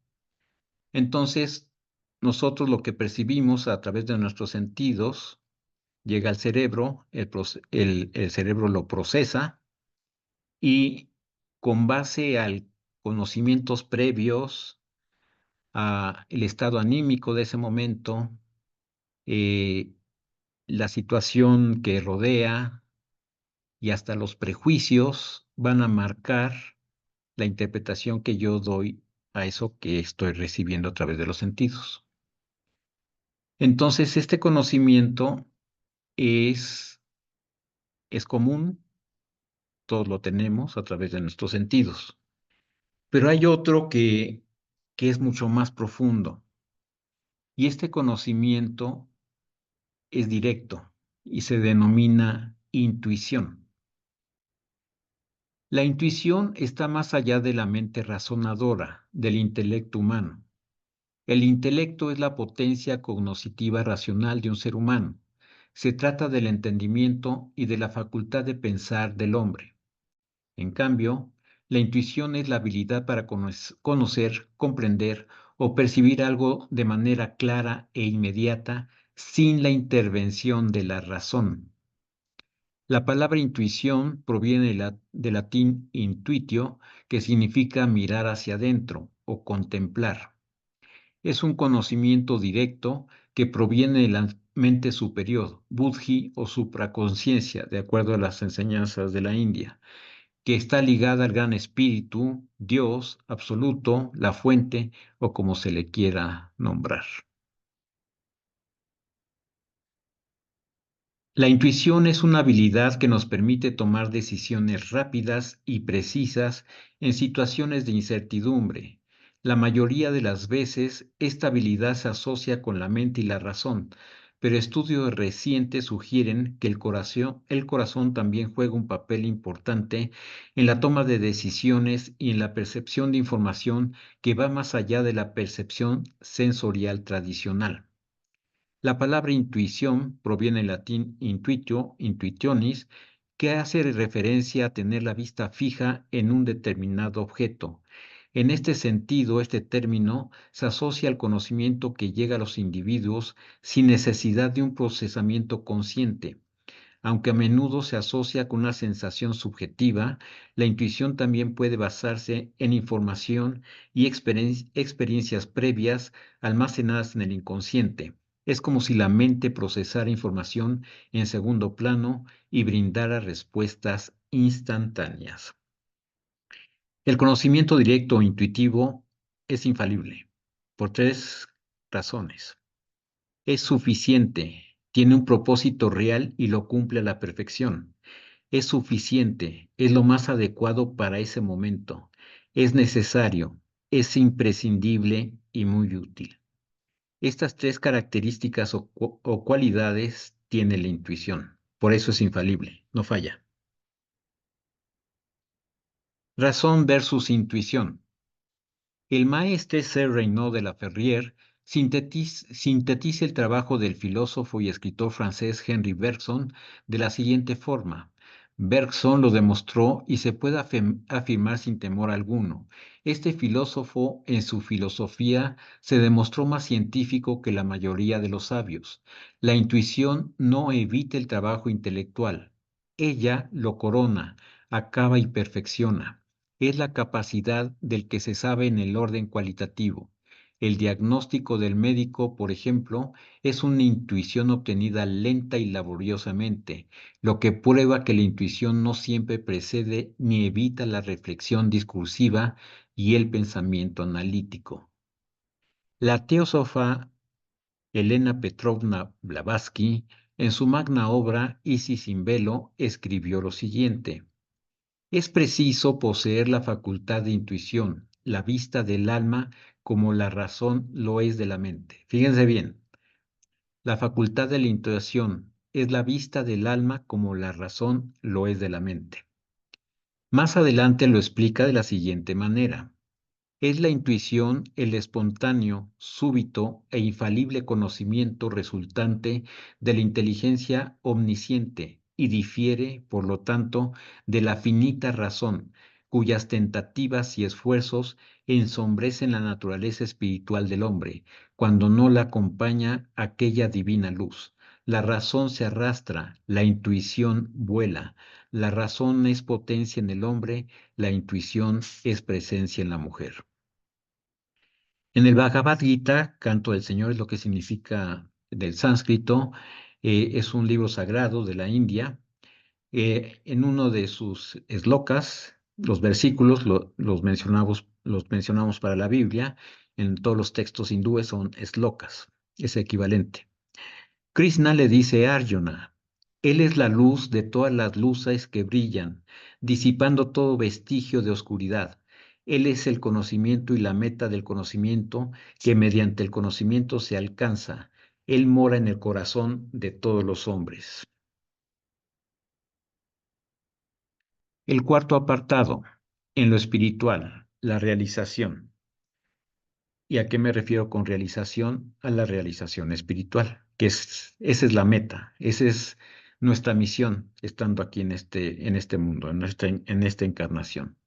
Entonces, nosotros lo que percibimos a través de nuestros sentidos llega al cerebro, el cerebro lo procesa y con base a conocimientos previos, a el estado anímico de ese momento, eh, la situación que rodea y hasta los prejuicios van a marcar la interpretación que yo doy a eso que estoy recibiendo a través de los sentidos. Entonces, este conocimiento es, es común, todos lo tenemos a través de nuestros sentidos, pero hay otro que es mucho más profundo y este conocimiento es directo y se denomina intuición. La intuición está más allá de la mente razonadora, del intelecto humano. El intelecto es la potencia cognoscitiva racional de un ser humano. Se trata del entendimiento y de la facultad de pensar del hombre. En cambio, la intuición es la habilidad para conocer, comprender o percibir algo de manera clara e inmediata sin la intervención de la razón. La palabra intuición proviene del latín intuitio, que significa mirar hacia adentro o contemplar. Es un conocimiento directo que proviene de la mente superior, buddhi o supraconsciencia, de acuerdo a las enseñanzas de la India, que está ligada al gran espíritu, Dios, absoluto, la fuente o como se le quiera nombrar. La intuición es una habilidad que nos permite tomar decisiones rápidas y precisas en situaciones de incertidumbre. La mayoría de las veces, esta habilidad se asocia con la mente y la razón, pero estudios recientes sugieren que el corazón también juega un papel importante en la toma de decisiones y en la percepción de información que va más allá de la percepción sensorial tradicional. La palabra intuición proviene del latín intuitio, intuitionis, que hace referencia a tener la vista fija en un determinado objeto. En este sentido, este término se asocia al conocimiento que llega a los individuos sin necesidad de un procesamiento consciente. Aunque a menudo se asocia con una sensación subjetiva, la intuición también puede basarse en información y experiencias previas almacenadas en el inconsciente. Es como si la mente procesara información en segundo plano y brindara respuestas instantáneas. El conocimiento directo o intuitivo es infalible por tres razones. Es suficiente, tiene un propósito real y lo cumple a la perfección. Es suficiente, es lo más adecuado para ese momento. Es necesario, es imprescindible y muy útil. Estas tres características o cualidades tiene la intuición. Por eso es infalible, no falla. Razón versus intuición. El maestre C. Reynaud de la Ferrière sintetiza el trabajo del filósofo y escritor francés Henri Bergson de la siguiente forma. Bergson lo demostró y se puede afirmar sin temor alguno. Este filósofo, en su filosofía, se demostró más científico que la mayoría de los sabios. La intuición no evita el trabajo intelectual. Ella lo corona, acaba y perfecciona. Es la capacidad del que se sabe en el orden cualitativo. El diagnóstico del médico, por ejemplo, es una intuición obtenida lenta y laboriosamente, lo que prueba que la intuición no siempre precede ni evita la reflexión discursiva y el pensamiento analítico. La teósofa Elena Petrovna Blavatsky, en su magna obra Isis sin velo, escribió lo siguiente. Es preciso poseer la facultad de intuición, la vista del alma como la razón lo es de la mente. Fíjense bien, la facultad de la intuición es la vista del alma como la razón lo es de la mente. Más adelante lo explica de la siguiente manera. Es la intuición el espontáneo, súbito e infalible conocimiento resultante de la inteligencia omnisciente y difiere, por lo tanto, de la finita razón, cuyas tentativas y esfuerzos ensombrecen la naturaleza espiritual del hombre, cuando no la acompaña aquella divina luz. La razón se arrastra, la intuición vuela. La razón es potencia en el hombre, la intuición es presencia en la mujer. En el Bhagavad Gita, Canto del Señor es lo que significa del sánscrito, es un libro sagrado de la India. En uno de sus eslokas, los versículos los mencionamos para la Biblia, en todos los textos hindúes son eslokas, es equivalente. Krishna le dice a Arjuna, Él es la luz de todas las luces que brillan, disipando todo vestigio de oscuridad. Él es el conocimiento y la meta del conocimiento que mediante el conocimiento se alcanza. Él mora en el corazón de todos los hombres. El cuarto apartado, en lo espiritual, la realización. ¿Y a qué me refiero con realización? A la realización espiritual, esa es la meta, esa es nuestra misión estando aquí en este mundo, en esta encarnación.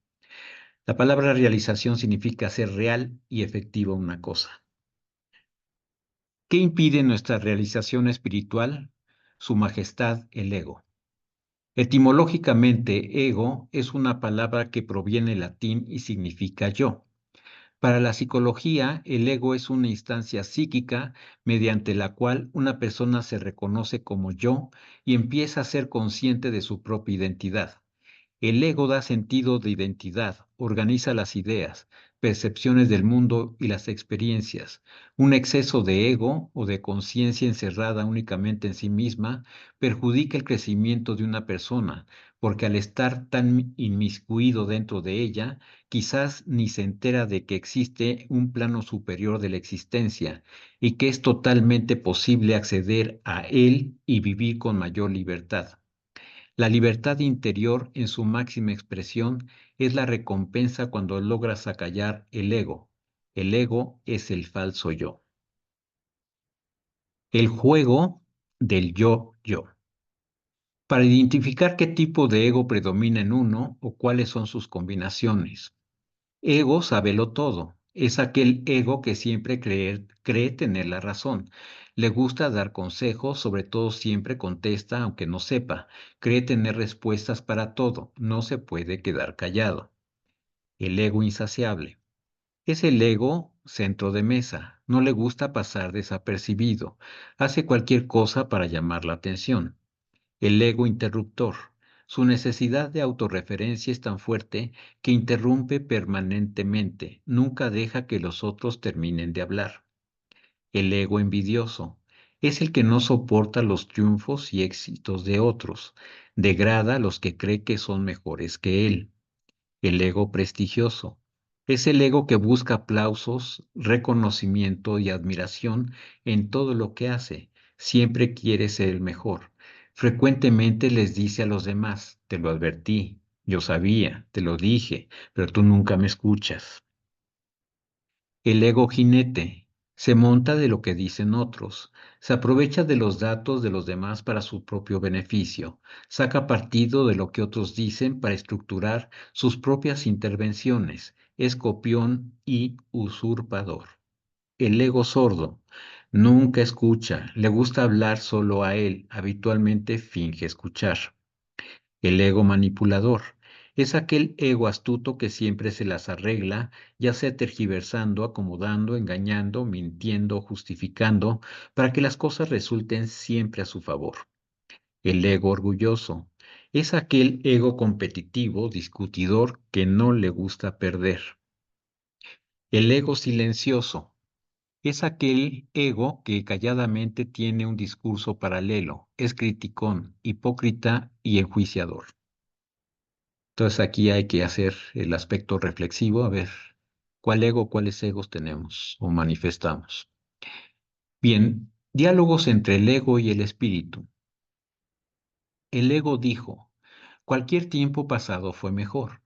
La palabra realización significa hacer real y efectiva una cosa. ¿Qué impide nuestra realización espiritual? Su majestad, el ego. Etimológicamente, ego es una palabra que proviene del latín y significa yo. Para la psicología, el ego es una instancia psíquica mediante la cual una persona se reconoce como yo y empieza a ser consciente de su propia identidad. El ego da sentido de identidad, organiza las ideas, percepciones del mundo y las experiencias. Un exceso de ego o de conciencia encerrada únicamente en sí misma perjudica el crecimiento de una persona, porque al estar tan inmiscuido dentro de ella, quizás ni se entera de que existe un plano superior de la existencia y que es totalmente posible acceder a él y vivir con mayor libertad. La libertad interior en su máxima expresión es la recompensa cuando logras acallar el ego. El ego es el falso yo. El juego del yo-yo. Para identificar qué tipo de ego predomina en uno o cuáles son sus combinaciones. Ego sábelo todo. Es aquel ego que siempre cree tener la razón. Le gusta dar consejos, sobre todo siempre contesta aunque no sepa. Cree tener respuestas para todo. No se puede quedar callado. El ego insaciable. Es el ego centro de mesa. No le gusta pasar desapercibido. Hace cualquier cosa para llamar la atención. El ego interruptor. Su necesidad de autorreferencia es tan fuerte que interrumpe permanentemente, nunca deja que los otros terminen de hablar. El ego envidioso. Es el que no soporta los triunfos y éxitos de otros, degrada a los que cree que son mejores que él. El ego prestigioso. Es el ego que busca aplausos, reconocimiento y admiración en todo lo que hace. Siempre quiere ser el mejor. Frecuentemente les dice a los demás, te lo advertí, yo sabía, te lo dije, pero tú nunca me escuchas. El ego jinete se monta de lo que dicen otros, se aprovecha de los datos de los demás para su propio beneficio, saca partido de lo que otros dicen para estructurar sus propias intervenciones, es copión y usurpador. El ego sordo nunca escucha, le gusta hablar solo a él, habitualmente finge escuchar. El ego manipulador es aquel ego astuto que siempre se las arregla, ya sea tergiversando, acomodando, engañando, mintiendo, justificando, para que las cosas resulten siempre a su favor. El ego orgulloso es aquel ego competitivo, discutidor, que no le gusta perder. El ego silencioso es aquel ego que calladamente tiene un discurso paralelo, es criticón, hipócrita y enjuiciador. Entonces aquí hay que hacer el aspecto reflexivo, a ver cuál ego, cuáles egos tenemos o manifestamos. Bien, diálogos entre el ego y el espíritu. El ego dijo, cualquier tiempo pasado fue mejor.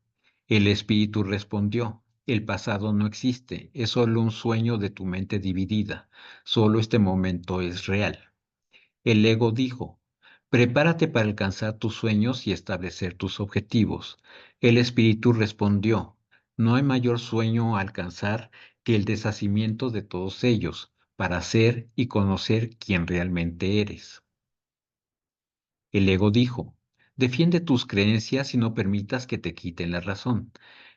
El espíritu respondió, el pasado no existe, es solo un sueño de tu mente dividida, solo este momento es real. El ego dijo, prepárate para alcanzar tus sueños y establecer tus objetivos. El espíritu respondió, no hay mayor sueño a alcanzar que el deshacimiento de todos ellos, para ser y conocer quién realmente eres. El ego dijo, defiende tus creencias y no permitas que te quiten la razón.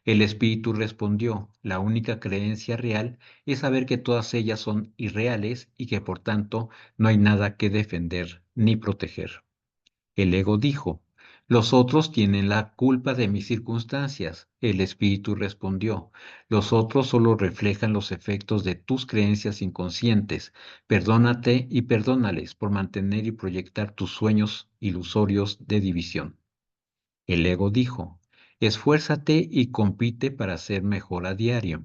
El espíritu respondió, la única creencia real es saber que todas ellas son irreales y que por tanto no hay nada que defender ni proteger. El ego dijo, los otros tienen la culpa de mis circunstancias. El espíritu respondió, los otros solo reflejan los efectos de tus creencias inconscientes. Perdónate y perdónales por mantener y proyectar tus sueños ilusorios de división. El ego dijo, esfuérzate y compite para ser mejor a diario.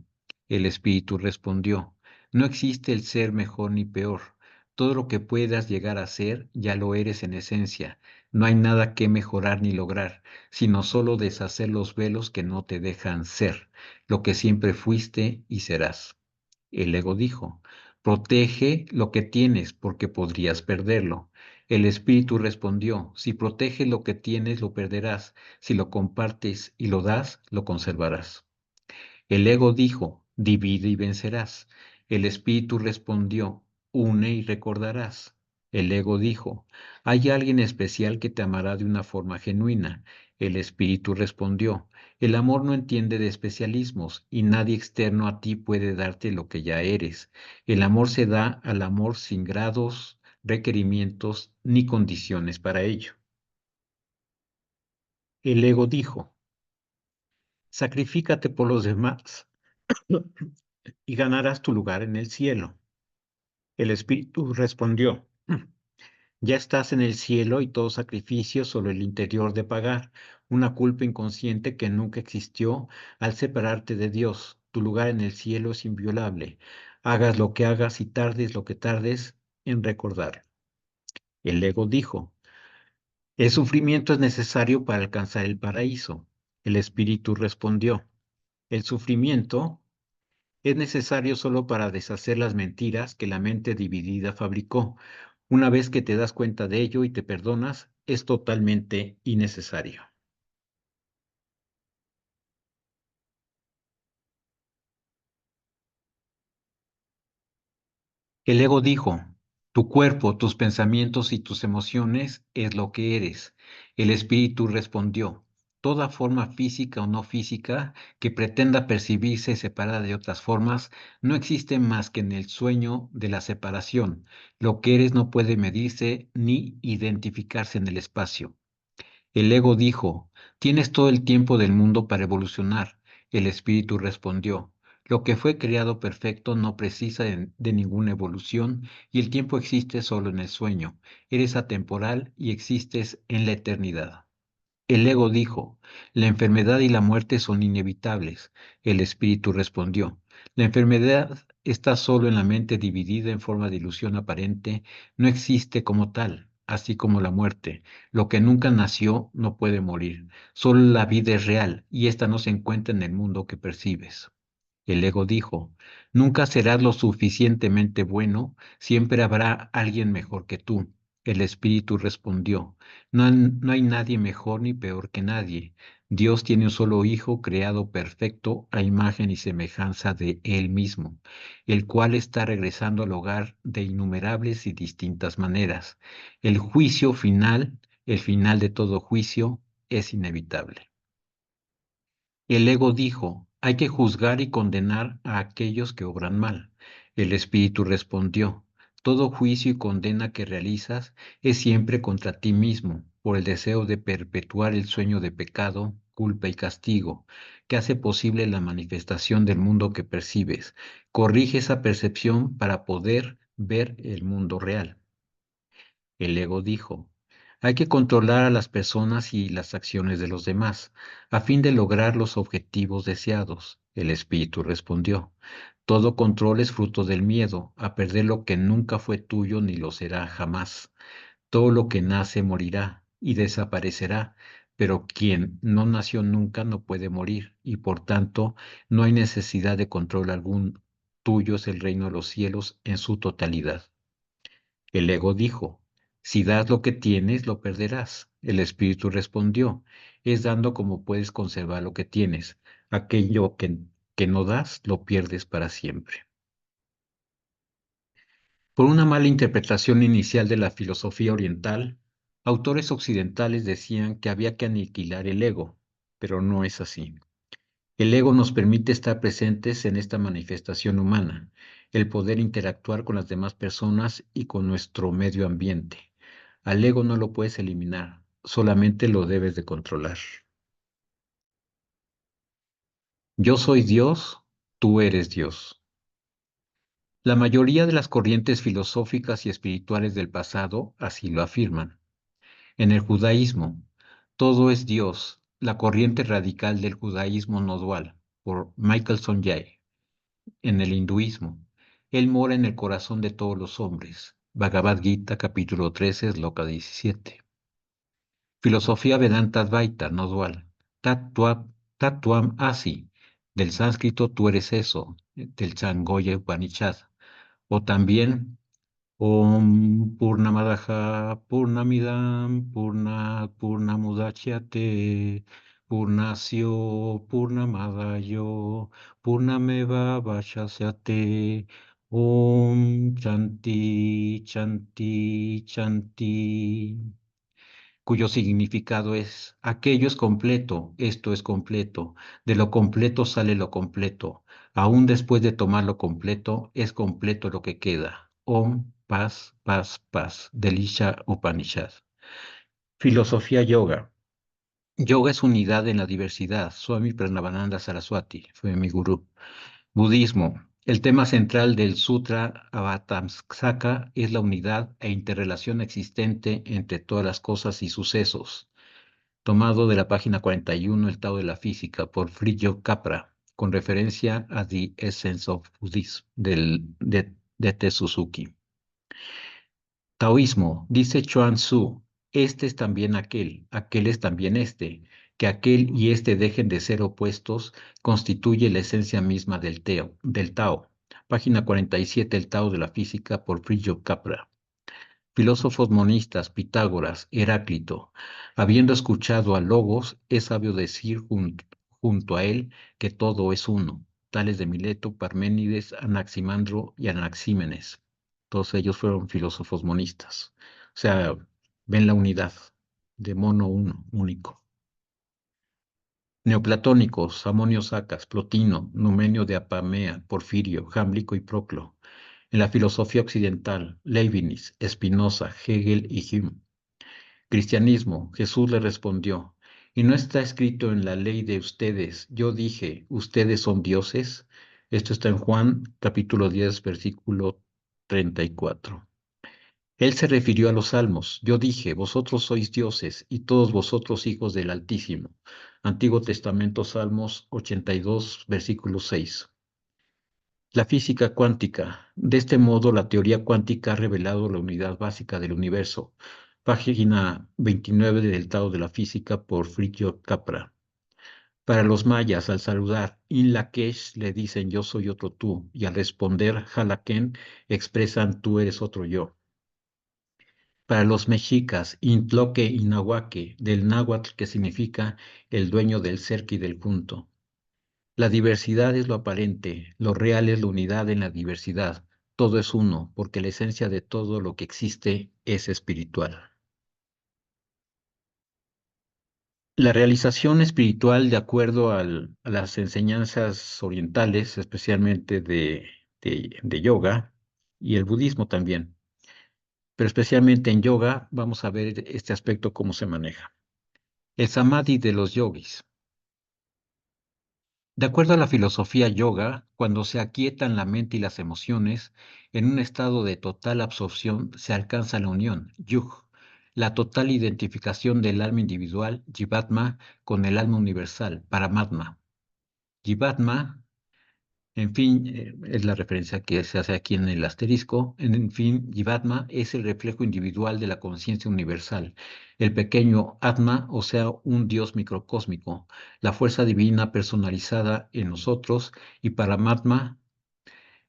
El espíritu respondió, no existe el ser mejor ni peor. Todo lo que puedas llegar a ser ya lo eres en esencia. No hay nada que mejorar ni lograr, sino solo deshacer los velos que no te dejan ser, lo que siempre fuiste y serás. El ego dijo, protege lo que tienes porque podrías perderlo. El espíritu respondió, si proteges lo que tienes, lo perderás. Si lo compartes y lo das, lo conservarás. El ego dijo, divide y vencerás. El espíritu respondió, une y recordarás. El ego dijo, hay alguien especial que te amará de una forma genuina. El espíritu respondió, el amor no entiende de especialismos y nadie externo a ti puede darte lo que ya eres. El amor se da al amor sin grados, requerimientos ni condiciones para ello. El ego dijo, sacrifícate por los demás. y ganarás tu lugar en el cielo. El espíritu respondió, ya estás en el cielo y todo sacrificio solo el interior de pagar, una culpa inconsciente que nunca existió al separarte de Dios. Tu lugar en el cielo es inviolable. Hagas lo que hagas y tardes lo que tardes en recordar. El ego dijo, el sufrimiento es necesario para alcanzar el paraíso. El espíritu respondió, el sufrimiento es necesario solo para deshacer las mentiras que la mente dividida fabricó. Una vez que te das cuenta de ello y te perdonas, es totalmente innecesario. El ego dijo, tu cuerpo, tus pensamientos y tus emociones es lo que eres. El espíritu respondió, toda forma física o no física que pretenda percibirse separada de otras formas no existe más que en el sueño de la separación. Lo que eres no puede medirse ni identificarse en el espacio. El ego dijo, tienes todo el tiempo del mundo para evolucionar. El espíritu respondió, lo que fue creado perfecto no precisa de ninguna evolución y el tiempo existe solo en el sueño. Eres atemporal y existes en la eternidad. El ego dijo, la enfermedad y la muerte son inevitables. El espíritu respondió, la enfermedad está solo en la mente dividida en forma de ilusión aparente, no existe como tal, así como la muerte. Lo que nunca nació no puede morir. Solo la vida es real y ésta no se encuentra en el mundo que percibes. El ego dijo, nunca serás lo suficientemente bueno, siempre habrá alguien mejor que tú. El espíritu respondió, no hay nadie mejor ni peor que nadie. Dios tiene un solo Hijo creado perfecto a imagen y semejanza de Él mismo, el cual está regresando al hogar de innumerables y distintas maneras. El juicio final, el final de todo juicio, es inevitable. El ego dijo, hay que juzgar y condenar a aquellos que obran mal. El espíritu respondió, todo juicio y condena que realizas es siempre contra ti mismo, por el deseo de perpetuar el sueño de pecado, culpa y castigo, que hace posible la manifestación del mundo que percibes. Corrige esa percepción para poder ver el mundo real. El ego dijo, hay que controlar a las personas y las acciones de los demás, a fin de lograr los objetivos deseados. El espíritu respondió, todo control es fruto del miedo, a perder lo que nunca fue tuyo ni lo será jamás. Todo lo que nace morirá y desaparecerá, pero quien no nació nunca no puede morir, y por tanto no hay necesidad de control algún. Tuyo es el reino de los cielos en su totalidad. El ego dijo, si das lo que tienes, lo perderás. El espíritu respondió, es dando como puedes conservar lo que tienes. Aquello que no das, lo pierdes para siempre. Por una mala interpretación inicial de la filosofía oriental, autores occidentales decían que había que aniquilar el ego, pero no es así. El ego nos permite estar presentes en esta manifestación humana, el poder interactuar con las demás personas y con nuestro medio ambiente. Al ego no lo puedes eliminar, solamente lo debes de controlar. Yo soy Dios, tú eres Dios. La mayoría de las corrientes filosóficas y espirituales del pasado así lo afirman. En el judaísmo, todo es Dios, la corriente radical del judaísmo no dual, por Michael Sonjay. En el hinduismo, Él mora en el corazón de todos los hombres. Bhagavad Gita, capítulo 13, sloka 17. Filosofía Vedanta Advaita, no dual. Tattvam Asi, del sánscrito tú eres eso, del Changoya Upanishad. O también Om Purnamadaha Purnamidam Purnamudachyate Purnasyo Purnamadayo Purnameva Vashasyate Om Chanti Chanti Chanti, cuyo significado es aquello es completo, esto es completo, de lo completo sale lo completo, aún después de tomar lo completo, es completo lo que queda. Om, paz, paz, paz, del Isha Upanishad. Filosofía yoga. Yoga es unidad en la diversidad. Swami Pranavananda Saraswati fue mi gurú. Budismo. El tema central del Sutra Avatamsaka es la unidad e interrelación existente entre todas las cosas y sucesos. Tomado de la página 41, El Tao de la Física, por Fritjof Capra, con referencia a The Essence of Buddhism, de T. Suzuki. Taoísmo, dice Chuang Tzu, este es también aquel es también este, que aquel y este dejen de ser opuestos, constituye la esencia misma del Tao. Página 47, El Tao de la Física, por Fritjof Capra. Filósofos monistas, Pitágoras, Heráclito, habiendo escuchado a Logos, es sabio decir junto a él que todo es uno, tales de Mileto, Parménides, Anaximandro y Anaxímenes. Todos ellos fueron filósofos monistas. O sea, ven la unidad de mono uno, único. Neoplatónicos, Amonio Sacas, Plotino, Numenio de Apamea, Porfirio, Jámblico y Proclo. En la filosofía occidental, Leibniz, Spinoza, Hegel y Hume. Cristianismo, Jesús le respondió, ¿y no está escrito en la ley de ustedes? Yo dije, ¿ustedes son dioses? Esto está en Juan capítulo 10, versículo 34. Él se refirió a los salmos. Yo dije, vosotros sois dioses y todos vosotros hijos del Altísimo. Antiguo Testamento, Salmos 82, versículo 6. La física cuántica. De este modo, la teoría cuántica ha revelado la unidad básica del universo. Página 29 del Tao de la Física, por Fritjof Capra. Para los mayas, al saludar In Lakesh, le dicen yo soy otro tú, y al responder Jalaken, expresan tú eres otro yo. Para los mexicas, Intloque y Nahuaque, del náhuatl, que significa el dueño del cerco y del punto. La diversidad es lo aparente, lo real es la unidad en la diversidad. Todo es uno, porque la esencia de todo lo que existe es espiritual. La realización espiritual, de acuerdo a las enseñanzas orientales, especialmente de yoga, y el budismo también, pero especialmente en yoga, vamos a ver este aspecto cómo se maneja. El samadhi de los yogis. De acuerdo a la filosofía yoga, cuando se aquietan la mente y las emociones, en un estado de total absorción se alcanza la unión, yug, la total identificación del alma individual, jivatma, con el alma universal, paramatma. Jivatma, en fin, es la referencia que se hace aquí en el asterisco. En fin, Jivatma es el reflejo individual de la conciencia universal, el pequeño Atma, o sea, un Dios microcósmico, la fuerza divina personalizada en nosotros, y Paramatma,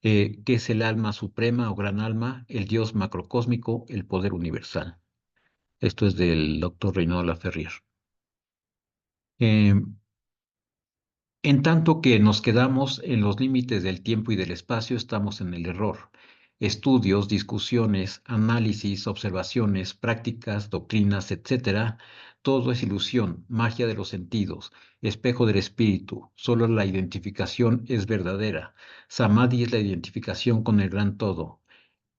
que es el alma suprema o gran alma, el Dios macrocósmico, el poder universal. Esto es del doctor Reinaldo Laferrier. Eh, En tanto que nos quedamos en los límites del tiempo y del espacio, estamos en el error. Estudios, discusiones, análisis, observaciones, prácticas, doctrinas, etcétera, todo es ilusión, magia de los sentidos, espejo del espíritu. Solo la identificación es verdadera. Samadhi es la identificación con el gran todo,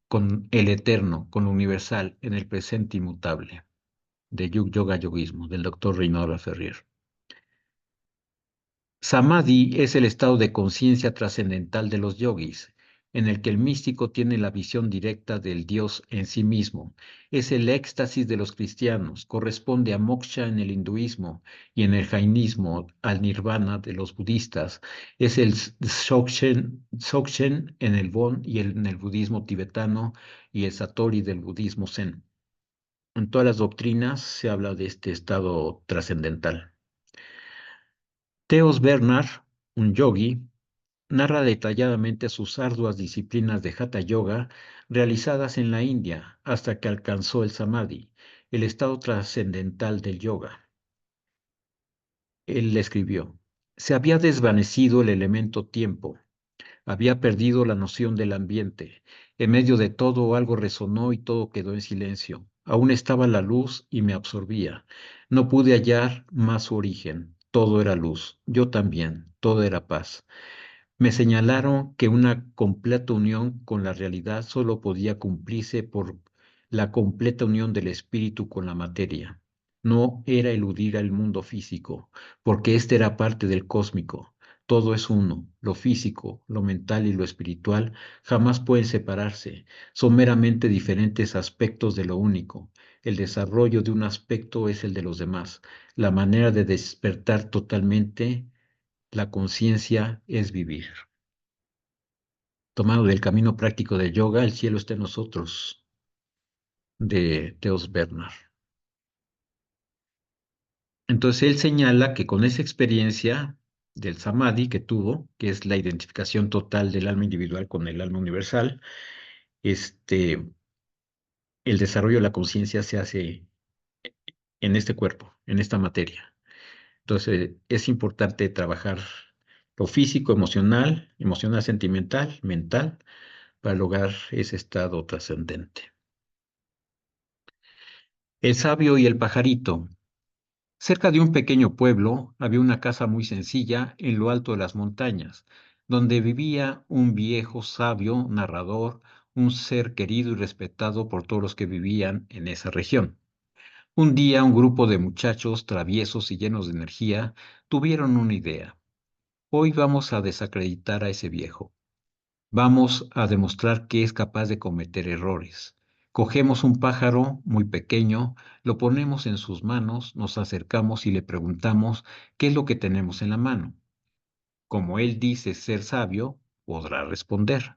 con el eterno, con lo universal, en el presente inmutable. De Yoga Yogismo, del doctor Reinaldo Ferrier. Samadhi es el estado de conciencia trascendental de los yogis, en el que el místico tiene la visión directa del Dios en sí mismo. Es el éxtasis de los cristianos, corresponde a moksha en el hinduismo y en el jainismo al nirvana de los budistas. Es el dzogchen en el Bon y en el budismo tibetano y el satori del budismo zen. En todas las doctrinas se habla de este estado trascendental. Teos Bernard, un yogi, narra detalladamente sus arduas disciplinas de Hatha Yoga realizadas en la India hasta que alcanzó el Samadhi, el estado trascendental del yoga. Él le escribió, se había desvanecido el elemento tiempo, había perdido la noción del ambiente. En medio de todo algo resonó y todo quedó en silencio. Aún estaba la luz y me absorbía. No pude hallar más su origen. Todo era luz. Yo también. Todo era paz. Me señalaron que una completa unión con la realidad solo podía cumplirse por la completa unión del espíritu con la materia. No era eludir al mundo físico, porque éste era parte del cósmico. Todo es uno. Lo físico, lo mental y lo espiritual jamás pueden separarse. Son meramente diferentes aspectos de lo único. El desarrollo de un aspecto es el de los demás. La manera de despertar totalmente la conciencia es vivir. Tomado del camino práctico del yoga, el cielo está en nosotros, de Teos Bernard. Entonces él señala que con esa experiencia del samadhi que tuvo, que es la identificación total del alma individual con el alma universal, el desarrollo de la conciencia se hace en este cuerpo, en esta materia. Entonces es importante trabajar lo físico, emocional, emocional, sentimental, mental, para lograr ese estado trascendente. El sabio y el pajarito. Cerca de un pequeño pueblo había una casa muy sencilla en lo alto de las montañas, donde vivía un viejo sabio narrador, un ser querido y respetado por todos los que vivían en esa región. Un día un grupo de muchachos traviesos y llenos de energía tuvieron una idea. Hoy vamos a desacreditar a ese viejo. Vamos a demostrar que es capaz de cometer errores. Cogemos un pájaro muy pequeño, lo ponemos en sus manos, nos acercamos y le preguntamos qué es lo que tenemos en la mano. Como él dice ser sabio, podrá responder.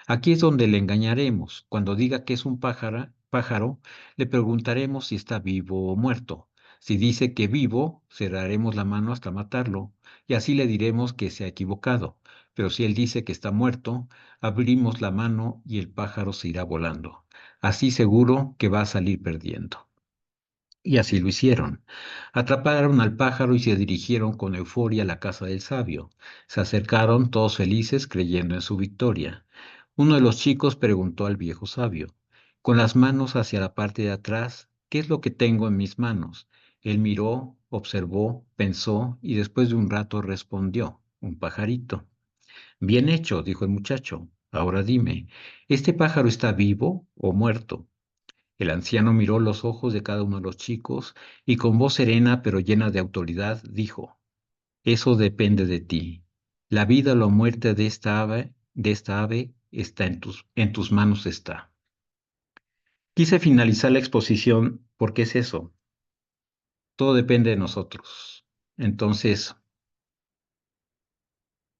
Aquí es donde le engañaremos. Cuando diga que es un pájaro, le preguntaremos si está vivo o muerto. Si dice que vivo, cerraremos la mano hasta matarlo, y así le diremos que se ha equivocado. Pero si él dice que está muerto, abrimos la mano y el pájaro se irá volando. Así seguro que va a salir perdiendo. Y así lo hicieron. Atraparon al pájaro y se dirigieron con euforia a la casa del sabio. Se acercaron todos felices creyendo en su victoria. Uno de los chicos preguntó al viejo sabio, con las manos hacia la parte de atrás, ¿qué es lo que tengo en mis manos? Él miró, observó, pensó y después de un rato respondió, un pajarito. Bien hecho, dijo el muchacho. Ahora dime, ¿este pájaro está vivo o muerto? El anciano miró los ojos de cada uno de los chicos y con voz serena pero llena de autoridad dijo, eso depende de ti. La vida o la muerte de esta ave está en tus manos está. Quise finalizar la exposición porque es eso, todo depende de nosotros. Entonces,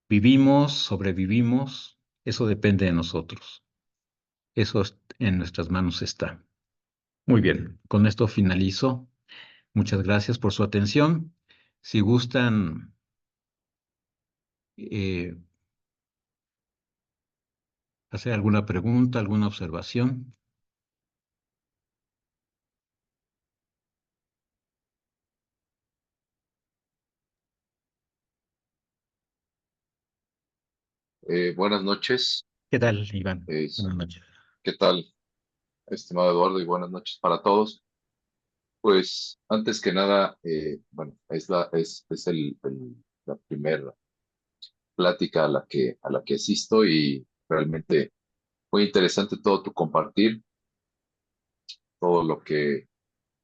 vivimos, sobrevivimos, eso depende de nosotros. En nuestras manos está. Muy bien, con esto finalizo. Muchas gracias por su atención. Si gustan eh, hacer alguna pregunta, alguna observación. Buenas noches. ¿Qué tal, Iván? Eh, Buenas noches. ¿Qué tal, estimado Eduardo? Y buenas noches para todos. Pues antes que nada, bueno, la primera plática a la que asisto y realmente muy interesante todo tu compartir, todo lo que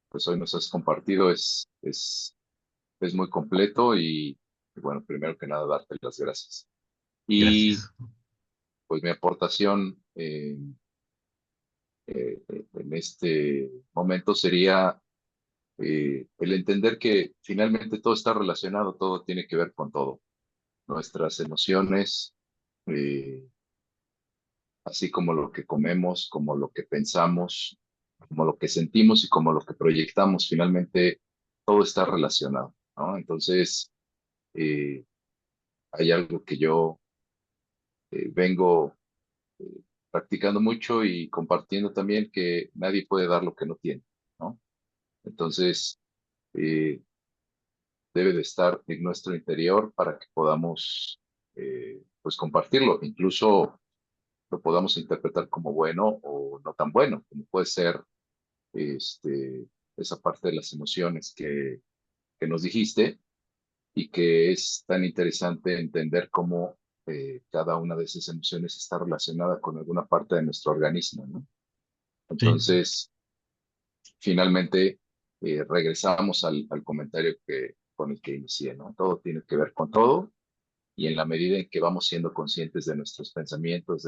pues hoy nos has compartido es muy completo y bueno, primero que nada darte las gracias. Y Gracias. pues mi aportación en este momento sería el entender que finalmente todo está relacionado, todo tiene que ver con todo. Nuestras emociones, eh, así como lo que comemos, como lo que pensamos, como lo que sentimos y como lo que proyectamos, finalmente todo está relacionado, ¿no? Entonces, eh, hay algo que yo vengo practicando mucho y compartiendo también, que nadie puede dar lo que no tiene, ¿no? Entonces, eh, debe de estar en nuestro interior para que podamos pues compartirlo, incluso lo podamos interpretar como bueno o no tan bueno, como puede ser esa parte de las emociones que nos dijiste y que es tan interesante entender cómo cada una de esas emociones está relacionada con alguna parte de nuestro organismo, ¿no? Sí, Entonces, finalmente, regresamos al comentario con el que inicié, ¿no? Todo tiene que ver con todo y en la medida en que vamos siendo conscientes de nuestros pensamientos,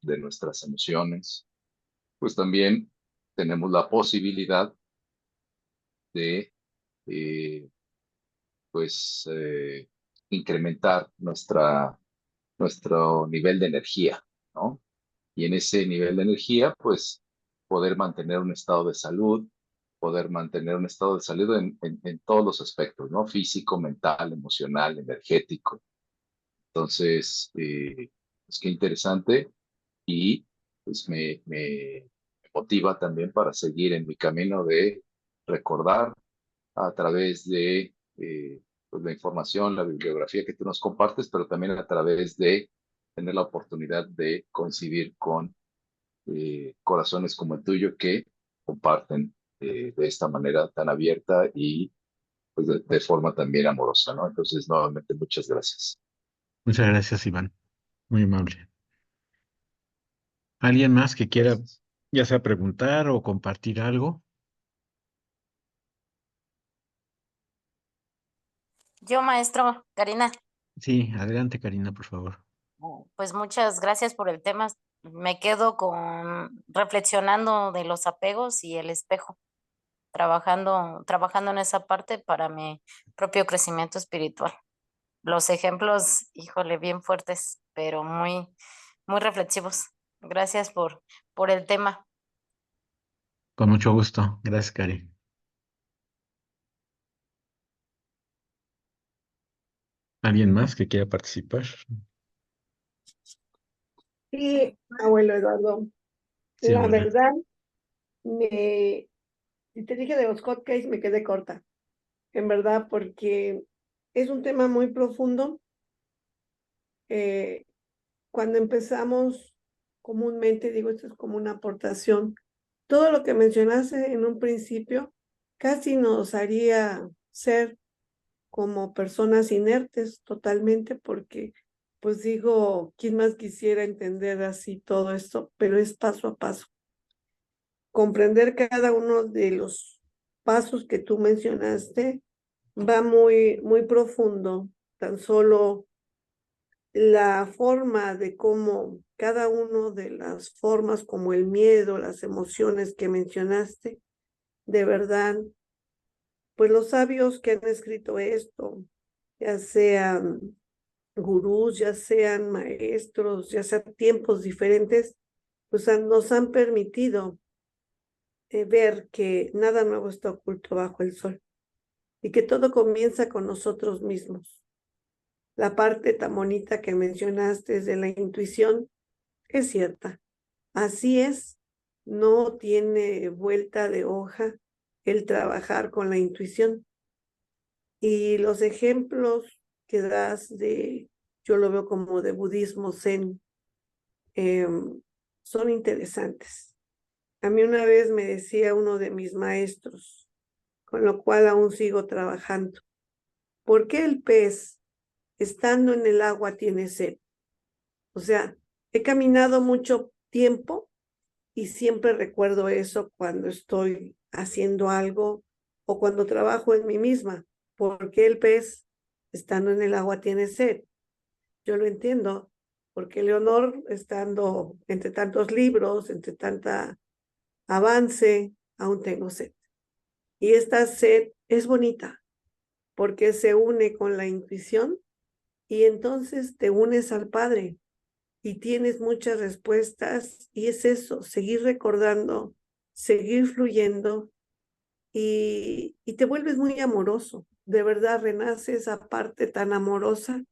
de nuestras emociones, pues también tenemos la posibilidad de eh, pues incrementar nuestro nivel de energía, ¿no? Y en ese nivel de energía, pues poder mantener un estado de salud, poder mantener un estado de salud en todos los aspectos, ¿no? Físico, mental, emocional, energético. Entonces, pues qué interesante y pues me motiva también para seguir en mi camino de recordar a través de pues, la información, la bibliografía que tú nos compartes, pero también a través de tener la oportunidad de coincidir con corazones como el tuyo que comparten de esta manera tan abierta y pues, de forma también amorosa, ¿no? Entonces, nuevamente, muchas gracias. Muchas gracias, Iván. Muy amable. ¿Alguien más que quiera Gracias. ya sea preguntar o compartir algo? Yo, maestro, Karina, Sí, adelante, Karina, por favor. pues muchas gracias por el tema. Me quedo con reflexionando de los apegos y el espejo, trabajando en esa parte para mi propio crecimiento espiritual. Los ejemplos, híjole, bien fuertes, pero muy reflexivos. Gracias por el tema. Con mucho gusto. Gracias, Cari. ¿Alguien más que quiera participar? Sí, abuelo Eduardo, Sí, la abuela. verdad, si te dije de los hotcakes, me quedé corta, en verdad, porque es un tema muy profundo. Eh, Cuando empezamos, comúnmente, digo, esto es como una aportación, todo lo que mencionaste en un principio casi nos haría ser como personas inertes totalmente, porque, pues digo, ¿quién más quisiera entender así todo esto? Pero es paso a paso. Comprender cada uno de los pasos que tú mencionaste va muy profundo. Tan solo la forma de cómo cada uno de las formas, como el miedo, las emociones que mencionaste, de verdad, pues los sabios que han escrito esto, ya sean gurús, ya sean maestros, ya sean tiempos diferentes, pues nos han permitido ver que nada nuevo está oculto bajo el sol y que todo comienza con nosotros mismos. La parte tan bonita que mencionaste de la intuición es cierta. Así es, no tiene vuelta de hoja el trabajar con la intuición. Y los ejemplos que das yo lo veo como de budismo zen, son interesantes. A mí una vez me decía uno de mis maestros, con lo cual aún sigo trabajando, ¿por qué el pez, estando en el agua, tiene sed? O sea, he caminado mucho tiempo y siempre recuerdo eso cuando estoy haciendo algo o cuando trabajo en mí misma. ¿Por qué el pez, estando en el agua, tiene sed? Yo lo entiendo, porque Leonor, estando entre tantos libros, entre tanta avance, aún tengo sed. Y esta sed es bonita porque se une con la intuición y entonces te unes al Padre y tienes muchas respuestas y es eso, seguir recordando, seguir fluyendo y te vuelves muy amoroso. De verdad renace esa parte tan amorosa.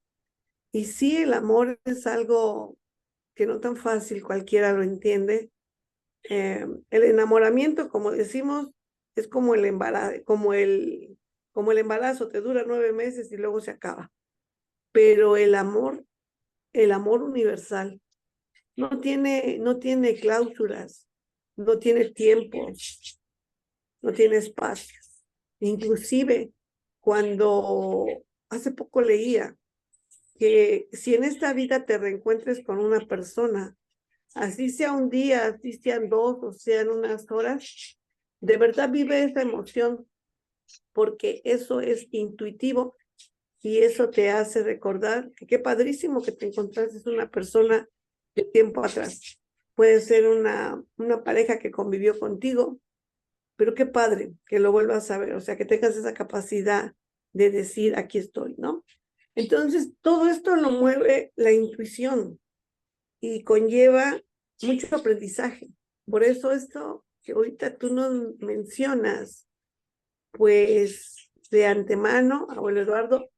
Y sí, el amor es algo que no tan fácil cualquiera lo entiende. El enamoramiento, como decimos, es como el embarazo, como el embarazo, te dura 9 meses y luego se acaba. Pero el amor universal, no tiene cláusulas, no tiene tiempo, no tiene espacios. Inclusive, cuando hace poco leía que si en esta vida te reencuentres con una persona, así sea un día, así sean 2 o sean unas horas, de verdad vive esa emoción, porque eso es intuitivo y eso te hace recordar que qué padrísimo que te encontraste una persona de tiempo atrás. Puede ser una pareja que convivió contigo, pero qué padre que lo vuelvas a ver, o sea, que tengas esa capacidad de decir, aquí estoy, ¿no? Entonces, todo esto lo mueve la intuición y conlleva mucho aprendizaje. Por eso esto que ahorita tú nos mencionas, pues de antemano, abuelo Eduardo,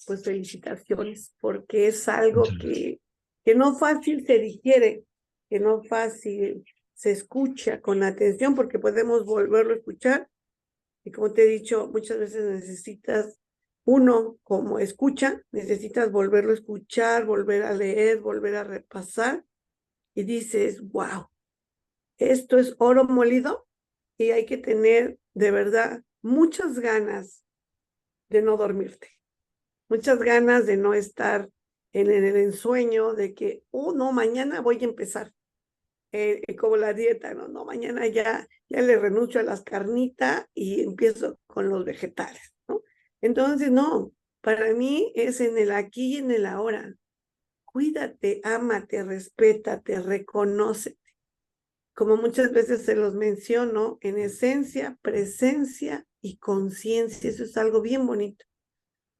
pues felicitaciones, porque es algo que no fácil se digiere, que no fácil se escucha con atención, porque podemos volverlo a escuchar. Y como te he dicho, muchas veces necesitas, uno como escucha, necesitas volverlo a escuchar, volver a leer, volver a repasar, y dices, wow, esto es oro molido, y hay que tener de verdad muchas ganas de no dormirte, muchas ganas de no estar en el ensueño de que, no, mañana voy a empezar. Como la dieta, no, mañana ya le renuncio a las carnitas y empiezo con los vegetales, ¿no? Entonces, no, para mí es en el aquí y en el ahora. Cuídate, ámate, respétate, reconócete. Como muchas veces se los menciono, en esencia, presencia y conciencia, eso es algo bien bonito.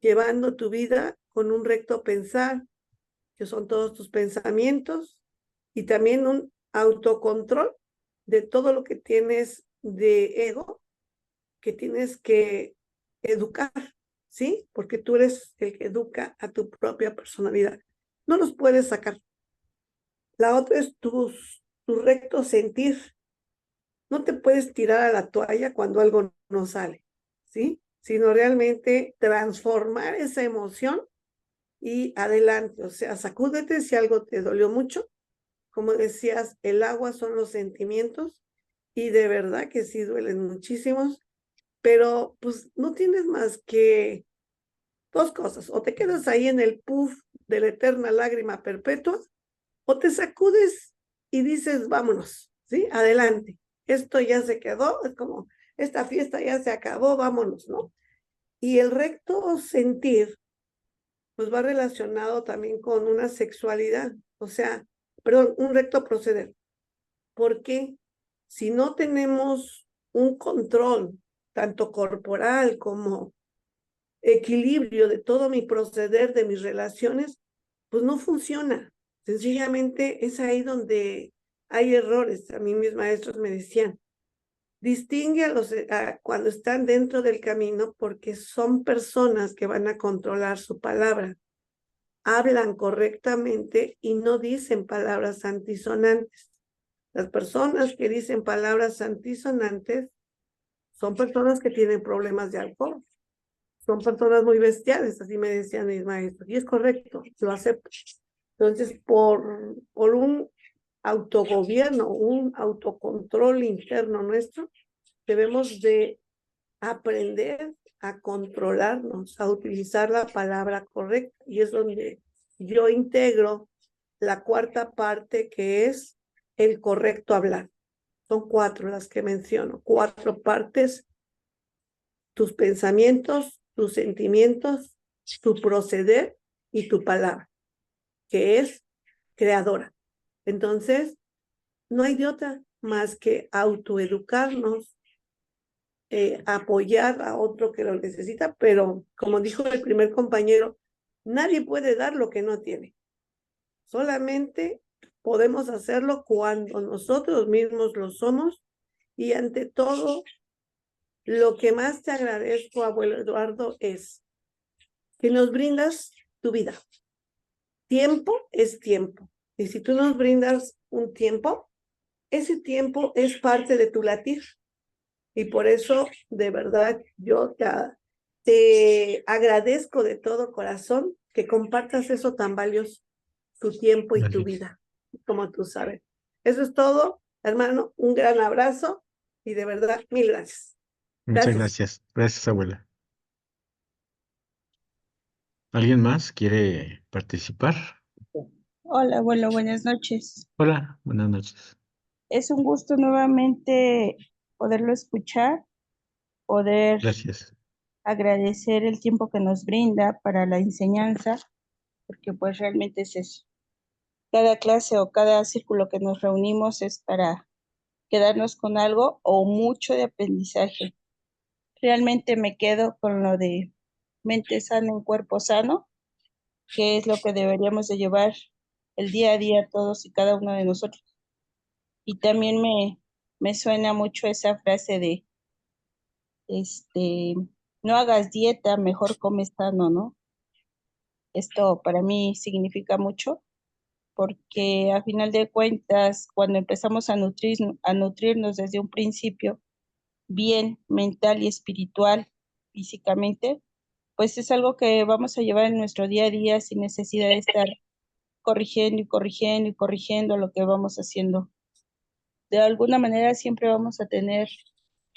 Llevando tu vida con un recto pensar, que son todos tus pensamientos, y también un autocontrol de todo lo que tienes de ego, que tienes que educar, ¿sí? Porque tú eres el que educa a tu propia personalidad. No los puedes sacar. La otra es tu recto sentir. No te puedes tirar a la toalla cuando algo no sale, ¿sí? Sino realmente transformar esa emoción y adelante. O sea, sacúdete si algo te dolió mucho. Como decías, el agua son los sentimientos, y de verdad que sí duelen muchísimos, pero pues no tienes más que dos cosas: o te quedas ahí en el puff de la eterna lágrima perpetua, o te sacudes y dices, vámonos, ¿sí? Adelante, esto ya se quedó, es como, esta fiesta ya se acabó, vámonos, ¿no? Y el recto sentir, pues va relacionado también con una sexualidad, o sea, perdón, un recto proceder. Porque si no tenemos un control, tanto corporal como equilibrio de todo mi proceder, de mis relaciones, pues no funciona. Sencillamente es ahí donde hay errores. A mí mis maestros me decían, distingue cuando están dentro del camino, porque son personas que van a controlar su palabra, hablan correctamente y no dicen palabras antisonantes. Las personas que dicen palabras antisonantes son personas que tienen problemas de alcohol, son personas muy bestiales, así me decían mis maestros, y es correcto, lo acepto. Entonces, por un autogobierno, un autocontrol interno nuestro, debemos de aprender a controlarnos, a utilizar la palabra correcta, y es donde yo integro la cuarta parte, que es el correcto hablar. Son 4 las que menciono, 4 partes: tus pensamientos, tus sentimientos, tu proceder y tu palabra, que es creadora. Entonces, no hay de otra más que autoeducarnos, apoyar a otro que lo necesita, pero como dijo el primer compañero, nadie puede dar lo que no tiene. Solamente podemos hacerlo cuando nosotros mismos lo somos, y ante todo, lo que más te agradezco, abuelo Eduardo, es que nos brindas tu vida. Tiempo es tiempo. Y si tú nos brindas un tiempo, ese tiempo es parte de tu latir. Y por eso, de verdad, yo te agradezco de todo corazón que compartas eso tan valioso, tu tiempo y tu vida, como tú sabes. Eso es todo, hermano. Un gran abrazo y de verdad, mil gracias. Muchas gracias. Gracias, abuela. ¿Alguien más quiere participar? Hola, abuelo, buenas noches. Hola, buenas noches. Es un gusto nuevamente poderlo escuchar, poder Gracias. agradecer el tiempo que nos brinda para la enseñanza, porque pues realmente es eso. Cada clase o cada círculo que nos reunimos es para quedarnos con algo o mucho de aprendizaje. Realmente me quedo con lo de mente sana en cuerpo sano, que es lo que deberíamos de llevar el día a día todos y cada uno de nosotros. Y también me suena mucho esa frase de, no hagas dieta, mejor come sano, ¿no? Esto para mí significa mucho porque a final de cuentas, cuando empezamos a nutrirnos desde un principio, bien mental y espiritual, físicamente, pues es algo que vamos a llevar en nuestro día a día sin necesidad de estar corrigiendo y corrigiendo y corrigiendo lo que vamos haciendo. De alguna manera siempre vamos a tener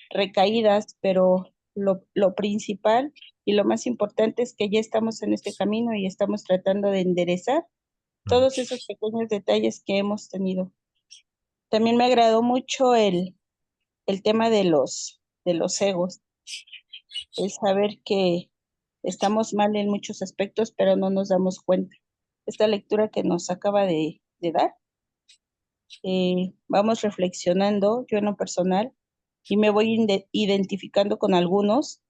recaídas, pero lo principal y lo más importante es que ya estamos en este camino y estamos tratando de enderezar todos esos pequeños detalles que hemos tenido. También me agradó mucho el tema de los egos, el saber que estamos mal en muchos aspectos, pero no nos damos cuenta. Esta lectura que nos acaba de dar, vamos reflexionando, yo en lo personal, y me voy identificando con algunos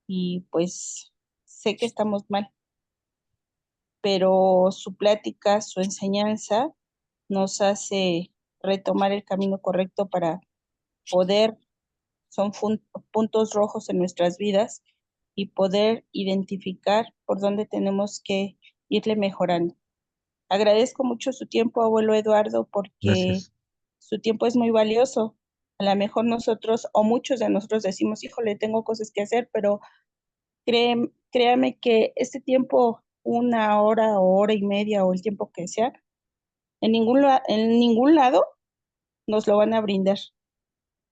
y pues sé que estamos mal, pero su plática, su enseñanza nos hace retomar el camino correcto para poder, son puntos rojos en nuestras vidas y poder identificar por dónde tenemos que irle mejorando. Agradezco mucho su tiempo, abuelo Eduardo, porque Gracias. su tiempo es muy valioso. A lo mejor nosotros o muchos de nosotros decimos, híjole, tengo cosas que hacer, pero créame que este tiempo, una hora o hora y media o el tiempo que sea, en ningún lado nos lo van a brindar.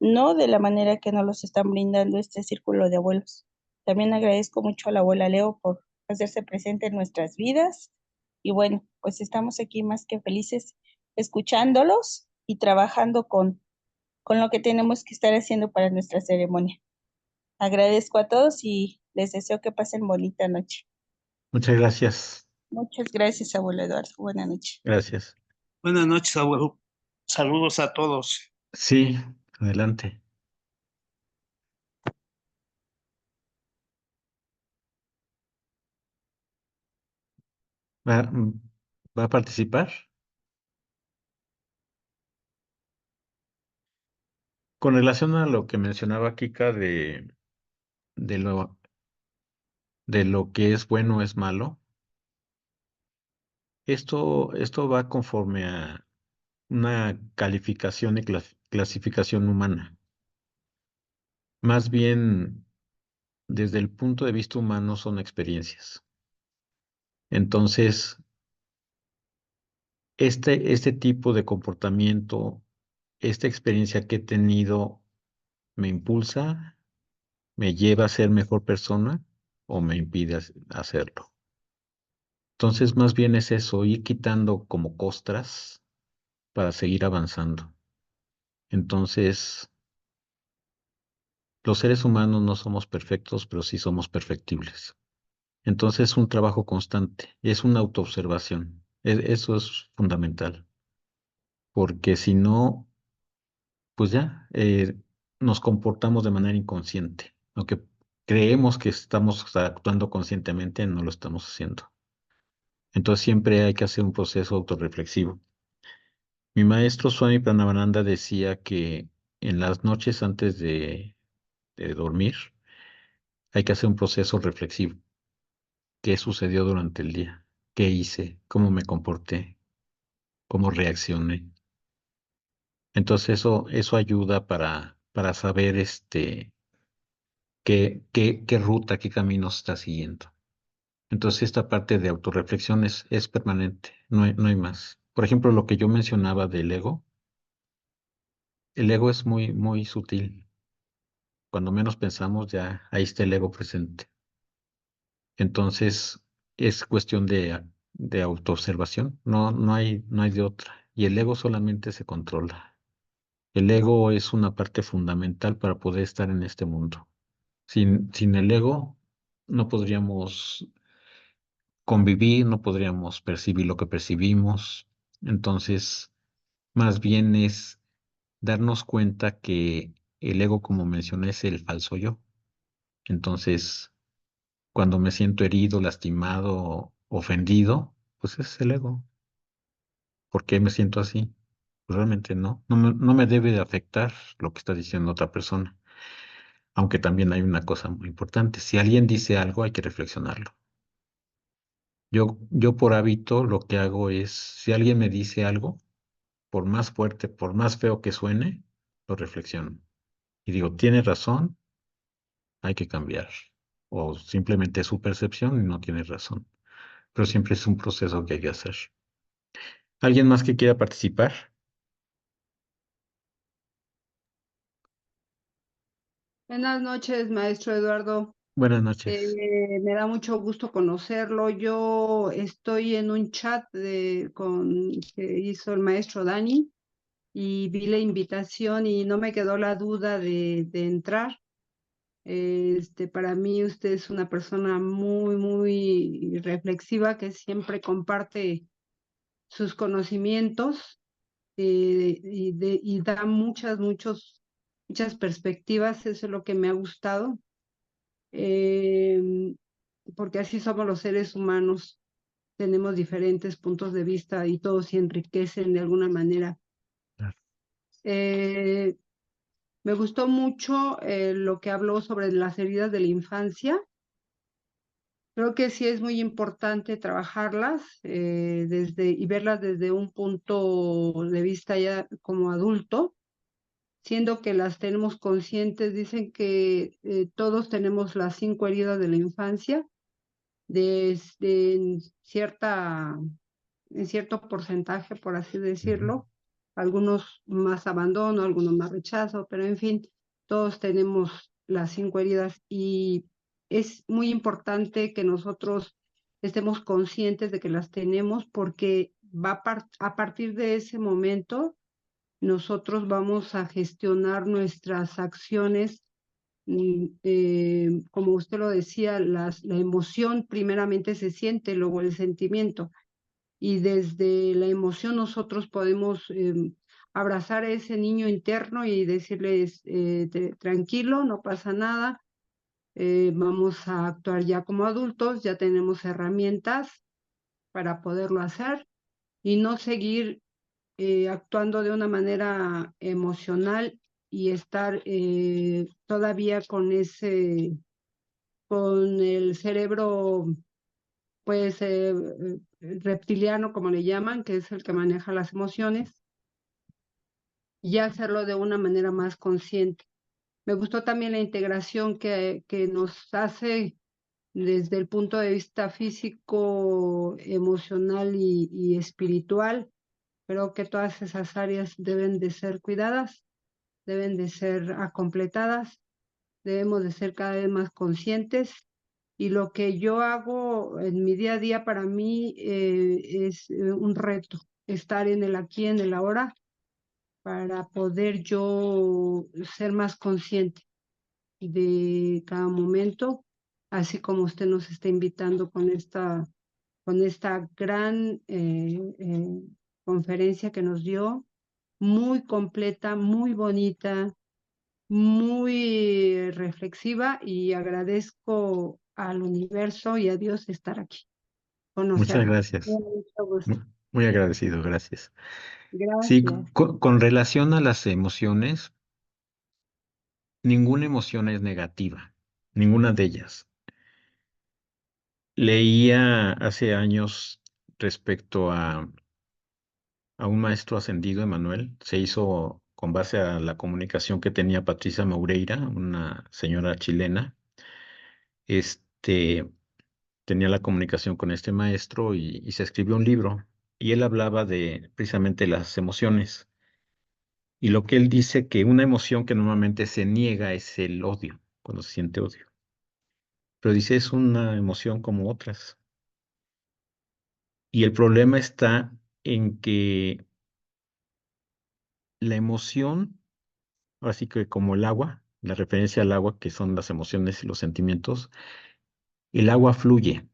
No de la manera que nos los están brindando este círculo de abuelos. También agradezco mucho a la abuela Leo por hacerse presente en nuestras vidas. Y bueno, pues estamos aquí más que felices escuchándolos y trabajando con lo que tenemos que estar haciendo para nuestra ceremonia. Agradezco a todos y les deseo que pasen bonita noche. Muchas gracias. Muchas gracias, abuelo Eduardo. Buenas noches. Gracias. Buenas noches, abuelo. Saludos a todos. Sí, adelante. ¿Va a participar? Con relación a lo que mencionaba Kika de de lo que es bueno es malo, esto va conforme a una calificación y clasificación humana. Más bien, desde el punto de vista humano son experiencias. Entonces, este tipo de comportamiento, esta experiencia que he tenido, me impulsa, me lleva a ser mejor persona o me impide hacerlo. Entonces, más bien es eso, ir quitando como costras para seguir avanzando. Entonces, los seres humanos no somos perfectos, pero sí somos perfectibles. Entonces, es un trabajo constante, es una autoobservación. Eso es fundamental, porque si no, pues ya nos comportamos de manera inconsciente. Aunque creemos que estamos actuando conscientemente, no lo estamos haciendo. Entonces, siempre hay que hacer un proceso autorreflexivo. Mi maestro Swami Pranavananda decía que en las noches antes de dormir hay que hacer un proceso reflexivo. ¿Qué sucedió durante el día? ¿Qué hice? ¿Cómo me comporté? ¿Cómo reaccioné? Entonces eso ayuda para saber qué ruta, qué camino se está siguiendo. Entonces esta parte de autorreflexión es permanente, no hay más. Por ejemplo, lo que yo mencionaba del ego, el ego es muy sutil. Cuando menos pensamos, ya ahí está el ego presente. Entonces, es cuestión de autoobservación, no hay de otra. Y el ego solamente se controla. El ego es una parte fundamental para poder estar en este mundo. Sin el ego, no podríamos convivir, no podríamos percibir lo que percibimos. Entonces, más bien es darnos cuenta que el ego, como mencioné, es el falso yo. Entonces, cuando me siento herido, lastimado, ofendido, pues es el ego. ¿Por qué me siento así? Pues realmente no. No me debe de afectar lo que está diciendo otra persona. Aunque también hay una cosa muy importante. Si alguien dice algo, hay que reflexionarlo. Yo por hábito lo que hago es, si alguien me dice algo, por más fuerte, por más feo que suene, lo reflexiono. Y digo, tiene razón, hay que cambiar. O simplemente es su percepción y no tiene razón. Pero siempre es un proceso que hay que hacer. ¿Alguien más que quiera participar? Buenas noches, maestro Eduardo. Buenas noches. Me da mucho gusto conocerlo. Yo estoy en un chat que hizo el maestro Dani y vi la invitación y no me quedó la duda de entrar. Para mí usted es una persona muy reflexiva que siempre comparte sus conocimientos y da muchas perspectivas. Eso es lo que me ha gustado. eh, Porque así somos los seres humanos, tenemos diferentes puntos de vista y todos se enriquecen de alguna manera. Claro. Me gustó mucho lo que habló sobre las heridas de la infancia. Creo que sí es muy importante trabajarlas y verlas desde un punto de vista ya como adulto, siendo que las tenemos conscientes. Dicen que todos tenemos las 5 heridas de la infancia en cierto porcentaje, por así decirlo, algunos más abandono, algunos más rechazo, pero en fin, todos tenemos las 5 heridas y es muy importante que nosotros estemos conscientes de que las tenemos porque a partir de ese momento nosotros vamos a gestionar nuestras acciones. Como usted lo decía, la emoción primeramente se siente, luego el sentimiento, y desde la emoción nosotros podemos abrazar a ese niño interno y decirles, tranquilo, no pasa nada, vamos a actuar ya como adultos, ya tenemos herramientas para poderlo hacer y no seguir actuando de una manera emocional y estar todavía con el cerebro, pues, reptiliano, como le llaman, que es el que maneja las emociones, y hacerlo de una manera más consciente. Me gustó también la integración que nos hace desde el punto de vista físico, emocional y espiritual. Creo que todas esas áreas deben de ser cuidadas, deben de ser completadas, debemos de ser cada vez más conscientes. Y lo que yo hago en mi día a día para mí es un reto, estar en el aquí, en el ahora, para poder yo ser más consciente de cada momento, así como usted nos está invitando con esta gran conferencia que nos dio, muy completa, muy bonita, muy reflexiva, y agradezco al universo y a Dios estar aquí, Muchas conocerlo. gracias. Mucho gusto. Muy agradecido, gracias. Sí, Gracias. con relación a las emociones, ninguna emoción es negativa, ninguna de ellas. Leía hace años respecto a un maestro ascendido, Emanuel, se hizo con base a la comunicación que tenía Patricia Moureira, una señora chilena. Este tenía la comunicación con este maestro y se escribió un libro. Y él hablaba de precisamente las emociones. Y lo que él dice que una emoción que normalmente se niega es el odio, cuando se siente odio. Pero dice es una emoción como otras. Y el problema está en que la emoción, así que como el agua, la referencia al agua, que son las emociones y los sentimientos, El agua fluye.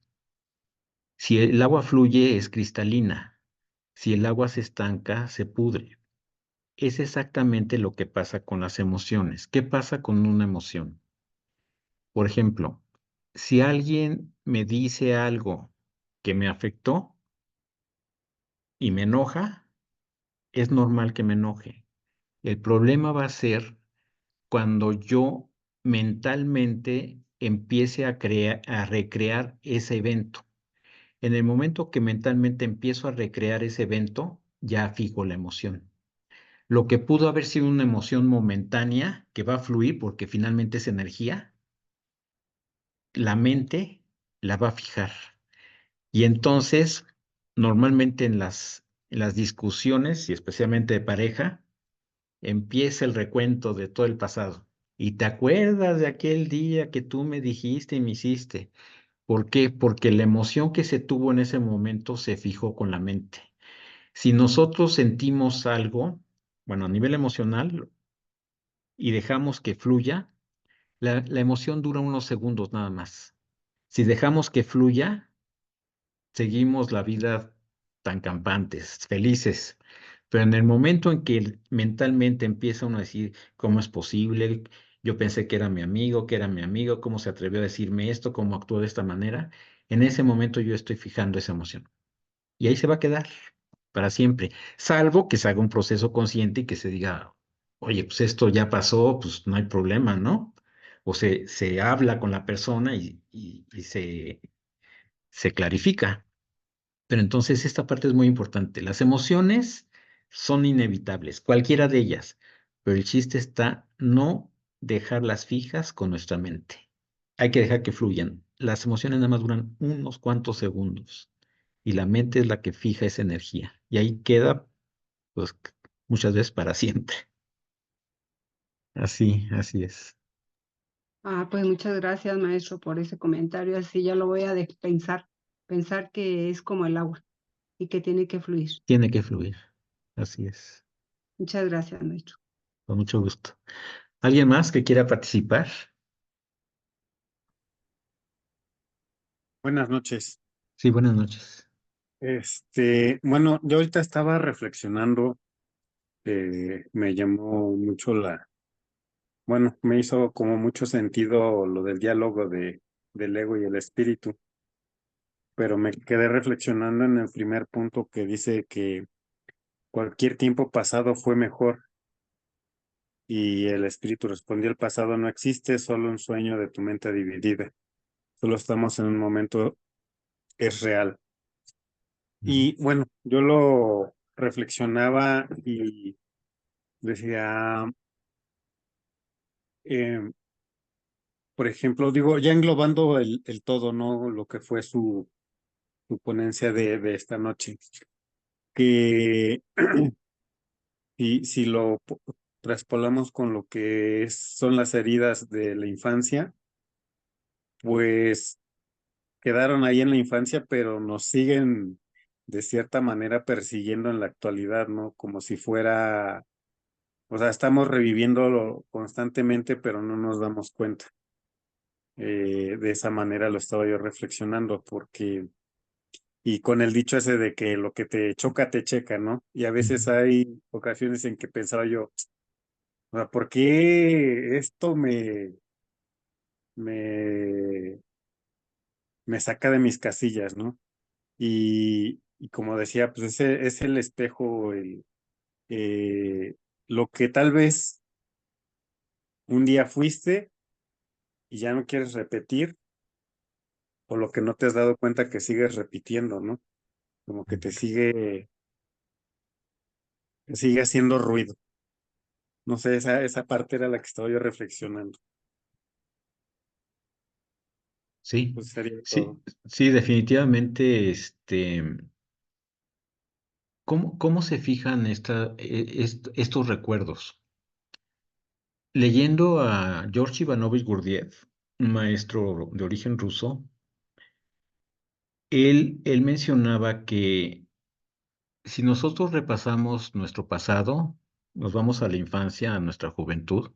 Si el agua fluye, es cristalina. Si el agua se estanca, se pudre. Es exactamente lo que pasa con las emociones. ¿Qué pasa con una emoción? Por ejemplo, si alguien me dice algo que me afectó y me enoja, es normal que me enoje. El problema va a ser cuando yo mentalmente empiece a recrear ese evento. En el momento que mentalmente empiezo a recrear ese evento, ya fijo la emoción. Lo que pudo haber sido una emoción momentánea que va a fluir porque finalmente es energía, la mente la va a fijar. Y entonces, normalmente en las discusiones, y especialmente de pareja, empieza el recuento de todo el pasado. Y te acuerdas de aquel día que tú me dijiste y me hiciste. ¿Por qué? Porque la emoción que se tuvo en ese momento se fijó con la mente. Si nosotros sentimos algo, bueno, a nivel emocional, y dejamos que fluya, la emoción dura unos segundos nada más. Si dejamos que fluya, seguimos la vida tan campantes, felices. Pero en el momento en que mentalmente empieza uno a decir, ¿cómo es posible? Yo pensé que era mi amigo, que era mi amigo, ¿cómo se atrevió a decirme esto? ¿Cómo actuó de esta manera? En ese momento yo estoy fijando esa emoción. Y ahí se va a quedar para siempre, salvo que se haga un proceso consciente y que se diga, oye, pues esto ya pasó, pues no hay problema, ¿no? O se habla con la persona y se clarifica. Pero entonces esta parte es muy importante. Las emociones son inevitables, cualquiera de ellas, pero el chiste está no dejarlas fijas con nuestra mente. Hay que dejar que fluyan. Las emociones nada más duran unos cuantos segundos y la mente es la que fija esa energía y ahí queda, pues, muchas veces para siempre. Así es. Ah, pues muchas gracias, maestro, por ese comentario. Así ya lo voy a pensar que es como el agua y que tiene que fluir. Tiene que fluir. Así es. Muchas gracias, maestro. Con mucho gusto. ¿Alguien más que quiera participar? Buenas noches. Sí, buenas noches. Bueno, yo ahorita estaba reflexionando, me llamó mucho bueno, me hizo como mucho sentido lo del diálogo del ego y el espíritu, pero me quedé reflexionando en el primer punto que dice que cualquier tiempo pasado fue mejor y el espíritu respondió, el pasado no existe, solo un sueño de tu mente dividida, solo estamos en un momento, es real. Y bueno, yo lo reflexionaba y decía, por ejemplo, digo, ya englobando el todo, ¿no? Lo que fue su ponencia de esta noche, que si lo traspolamos con lo que son las heridas de la infancia, pues quedaron ahí en la infancia, pero nos siguen de cierta manera persiguiendo en la actualidad, ¿no? Como si fuera, o sea, estamos reviviéndolo constantemente, pero no nos damos cuenta. De esa manera lo estaba yo reflexionando, porque, y con el dicho ese de que lo que te choca, te checa, ¿no? Y a veces hay ocasiones en que pensaba yo, o sea, ¿por qué esto me, me saca de mis casillas, ¿no? Y como decía, pues ese es el espejo, eh, lo que tal vez un día fuiste y ya no quieres repetir, o lo que no te has dado cuenta que sigues repitiendo, ¿no? Como que te sigue haciendo ruido. No sé, esa parte era la que estaba yo reflexionando. Sí, Pues sería todo. sí, definitivamente, ¿cómo se fijan estos recuerdos? Leyendo a George Ivanovich Gurdjieff, un maestro de origen ruso, él mencionaba que si nosotros repasamos nuestro pasado, nos vamos a la infancia, a nuestra juventud,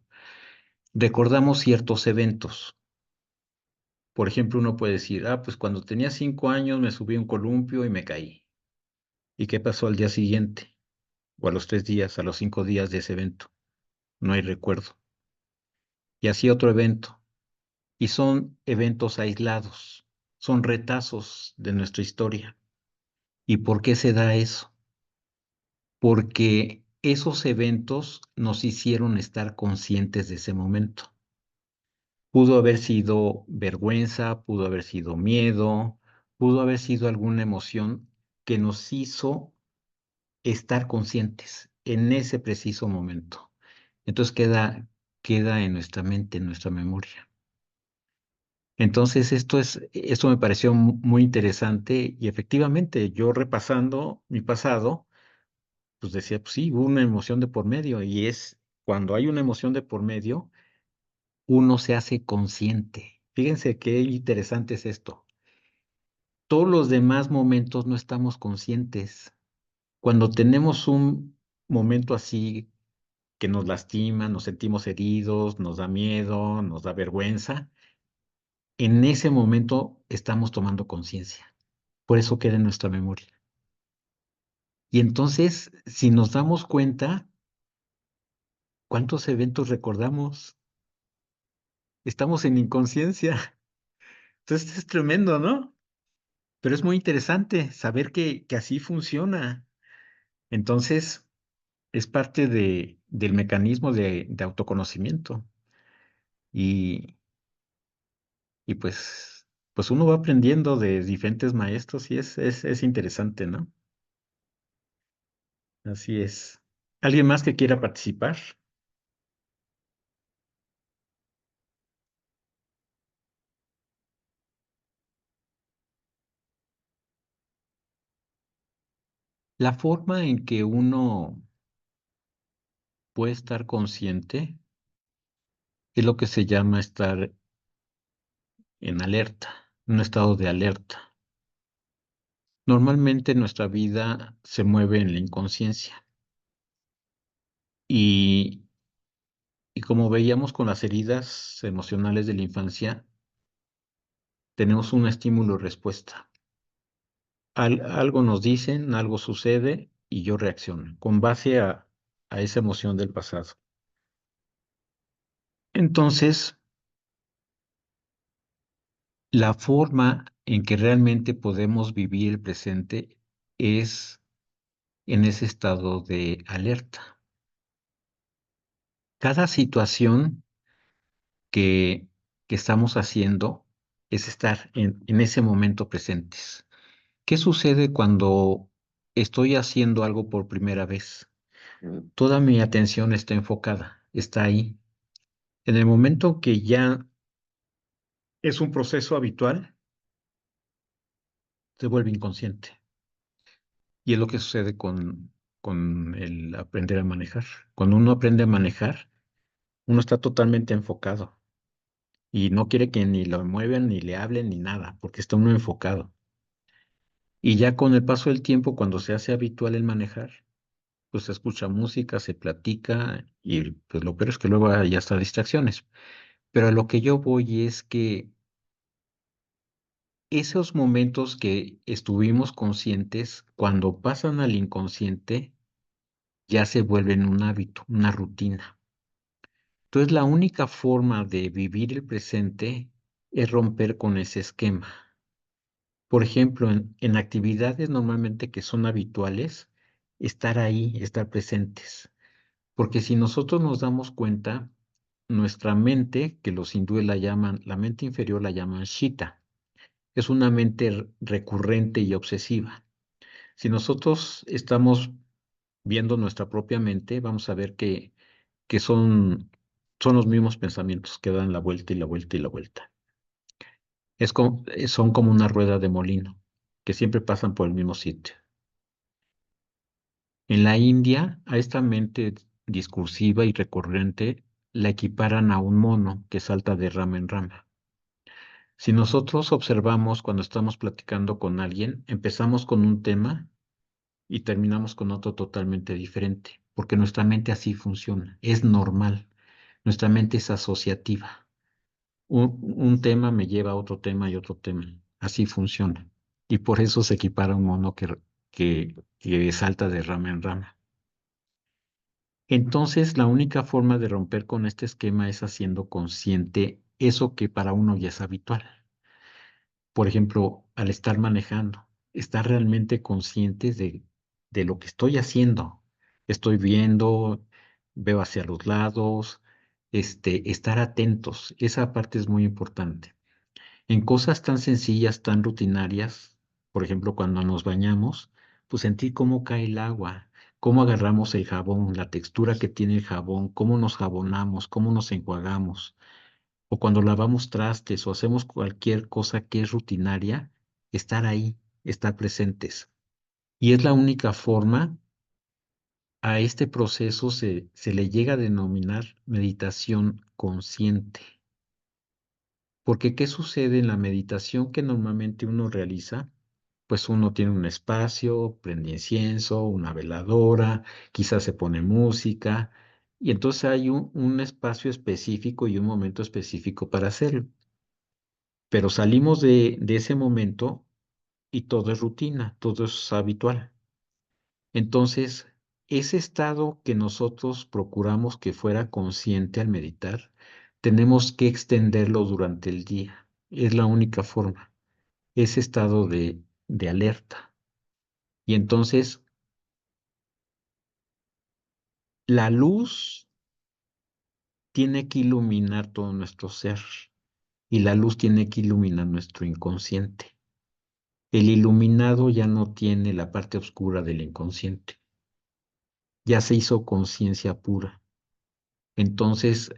recordamos ciertos eventos. Por ejemplo, uno puede decir, pues cuando tenía 5 años me subí a un columpio y me caí. ¿Y qué pasó al día siguiente? O a los 3 días, a los 5 días de ese evento. No hay recuerdo. Y así otro evento. Y son eventos aislados, son retazos de nuestra historia. ¿Y por qué se da eso? Porque esos eventos nos hicieron estar conscientes de ese momento. Pudo haber sido vergüenza, pudo haber sido miedo, pudo haber sido alguna emoción que nos hizo estar conscientes en ese preciso momento. Entonces queda en nuestra mente, en nuestra memoria. Entonces esto me pareció muy interesante y efectivamente yo repasando mi pasado, pues decía, pues sí, hubo una emoción de por medio y es cuando hay una emoción de por medio, uno se hace consciente. Fíjense qué interesante es esto. Todos los demás momentos no estamos conscientes. Cuando tenemos un momento así que nos lastima, nos sentimos heridos, nos da miedo, nos da vergüenza, en ese momento estamos tomando conciencia. Por eso queda en nuestra memoria. Y entonces, si nos damos cuenta, ¿cuántos eventos recordamos? Estamos en inconsciencia. Entonces es tremendo, ¿no? Pero es muy interesante saber que así funciona. Entonces, es parte del mecanismo de autoconocimiento. Y, y pues uno va aprendiendo de diferentes maestros y es interesante, ¿no? Así es. ¿Alguien más que quiera participar? La forma en que uno puede estar consciente es lo que se llama estar en alerta, en un estado de alerta. Normalmente nuestra vida se mueve en la inconsciencia y, y como veíamos con las heridas emocionales de la infancia, tenemos un estímulo-respuesta. Algo nos dicen, algo sucede y yo reacciono con base a esa emoción del pasado. Entonces, la forma en que realmente podemos vivir el presente es en ese estado de alerta. Cada situación que, que estamos haciendo es estar en ese momento presentes. ¿Qué sucede cuando estoy haciendo algo por primera vez? Toda mi atención está enfocada, está ahí. En el momento que ya es un proceso habitual, se vuelve inconsciente. Y es lo que sucede con el aprender a manejar. Cuando uno aprende a manejar, uno está totalmente enfocado y no quiere que ni lo muevan, ni le hablen, ni nada, porque está uno enfocado. Y ya con el paso del tiempo, cuando se hace habitual el manejar, pues se escucha música, se platica y pues lo peor es que luego hay hasta distracciones. Pero a lo que yo voy es que esos momentos que estuvimos conscientes, cuando pasan al inconsciente, ya se vuelven un hábito, una rutina. Entonces, la única forma de vivir el presente es romper con ese esquema. Por ejemplo, en actividades normalmente que son habituales, estar ahí, estar presentes. Porque si nosotros nos damos cuenta, nuestra mente, que los hindúes la llaman, la mente inferior la llaman Shita, es una mente recurrente y obsesiva. Si nosotros estamos viendo nuestra propia mente, vamos a ver que son los mismos pensamientos que dan la vuelta y la vuelta y la vuelta. Son como una rueda de molino, que siempre pasan por el mismo sitio. En la India, a esta mente discursiva y recurrente la equiparan a un mono que salta de rama en rama. Si nosotros observamos cuando estamos platicando con alguien, empezamos con un tema y terminamos con otro totalmente diferente, porque nuestra mente así funciona, es normal, nuestra mente es asociativa. un tema me lleva a otro tema y otro tema. Así funciona. Y por eso se equipara un mono que salta de rama en rama. Entonces, la única forma de romper con este esquema es haciendo consciente eso que para uno ya es habitual. Por ejemplo, al estar manejando, estar realmente consciente de lo que estoy haciendo. Estoy viendo, veo hacia los lados, estar atentos. Esa parte es muy importante. En cosas tan sencillas, tan rutinarias, por ejemplo, cuando nos bañamos, pues sentir cómo cae el agua, cómo agarramos el jabón, la textura que tiene el jabón, cómo nos jabonamos, cómo nos enjuagamos, o cuando lavamos trastes o hacemos cualquier cosa que es rutinaria, estar ahí, estar presentes. Y es la única forma, a este proceso se le llega a denominar meditación consciente. Porque ¿qué sucede en la meditación que normalmente uno realiza? Pues uno tiene un espacio, prende incienso, una veladora, quizás se pone música, y entonces hay un espacio específico y un momento específico para hacerlo. Pero salimos de ese momento y todo es rutina, todo es habitual. Entonces, ese estado que nosotros procuramos que fuera consciente al meditar, tenemos que extenderlo durante el día. Es la única forma, ese estado de alerta. Y entonces, la luz tiene que iluminar todo nuestro ser y la luz tiene que iluminar nuestro inconsciente. El iluminado ya no tiene la parte oscura del inconsciente. Ya se hizo conciencia pura. Entonces,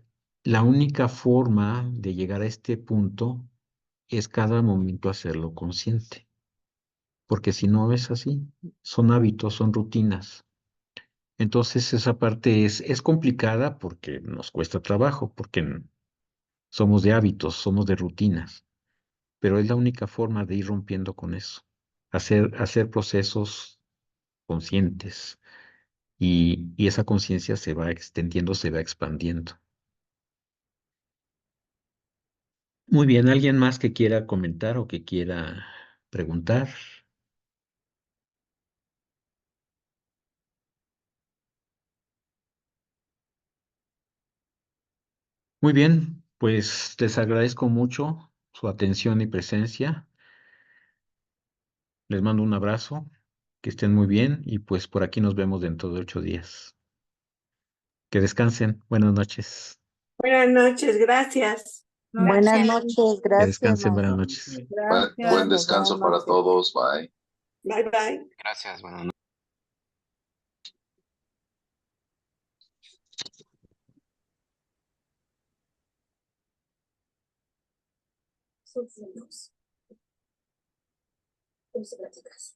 la única forma de llegar a este punto es cada momento hacerlo consciente. Porque si no es así, son hábitos, son rutinas. Entonces, esa parte es complicada porque nos cuesta trabajo, porque somos de hábitos, somos de rutinas. Pero es la única forma de ir rompiendo con eso. Hacer procesos conscientes. Y esa conciencia se va extendiendo, se va expandiendo. Muy bien, ¿alguien más que quiera comentar o que quiera preguntar? Muy bien, pues les agradezco mucho su atención y presencia. Les mando un abrazo, que estén muy bien y pues por aquí nos vemos dentro de 8 días. Que descansen. Buenas noches. Buenas noches, gracias. Buenas noches, Que gracias, descansen. Buenas maestro. noches. Buen Gracias, buenas descanso para noches. todos. Bye. Bye, bye. Gracias, buenas noches. Sus hijos. Sus prácticas.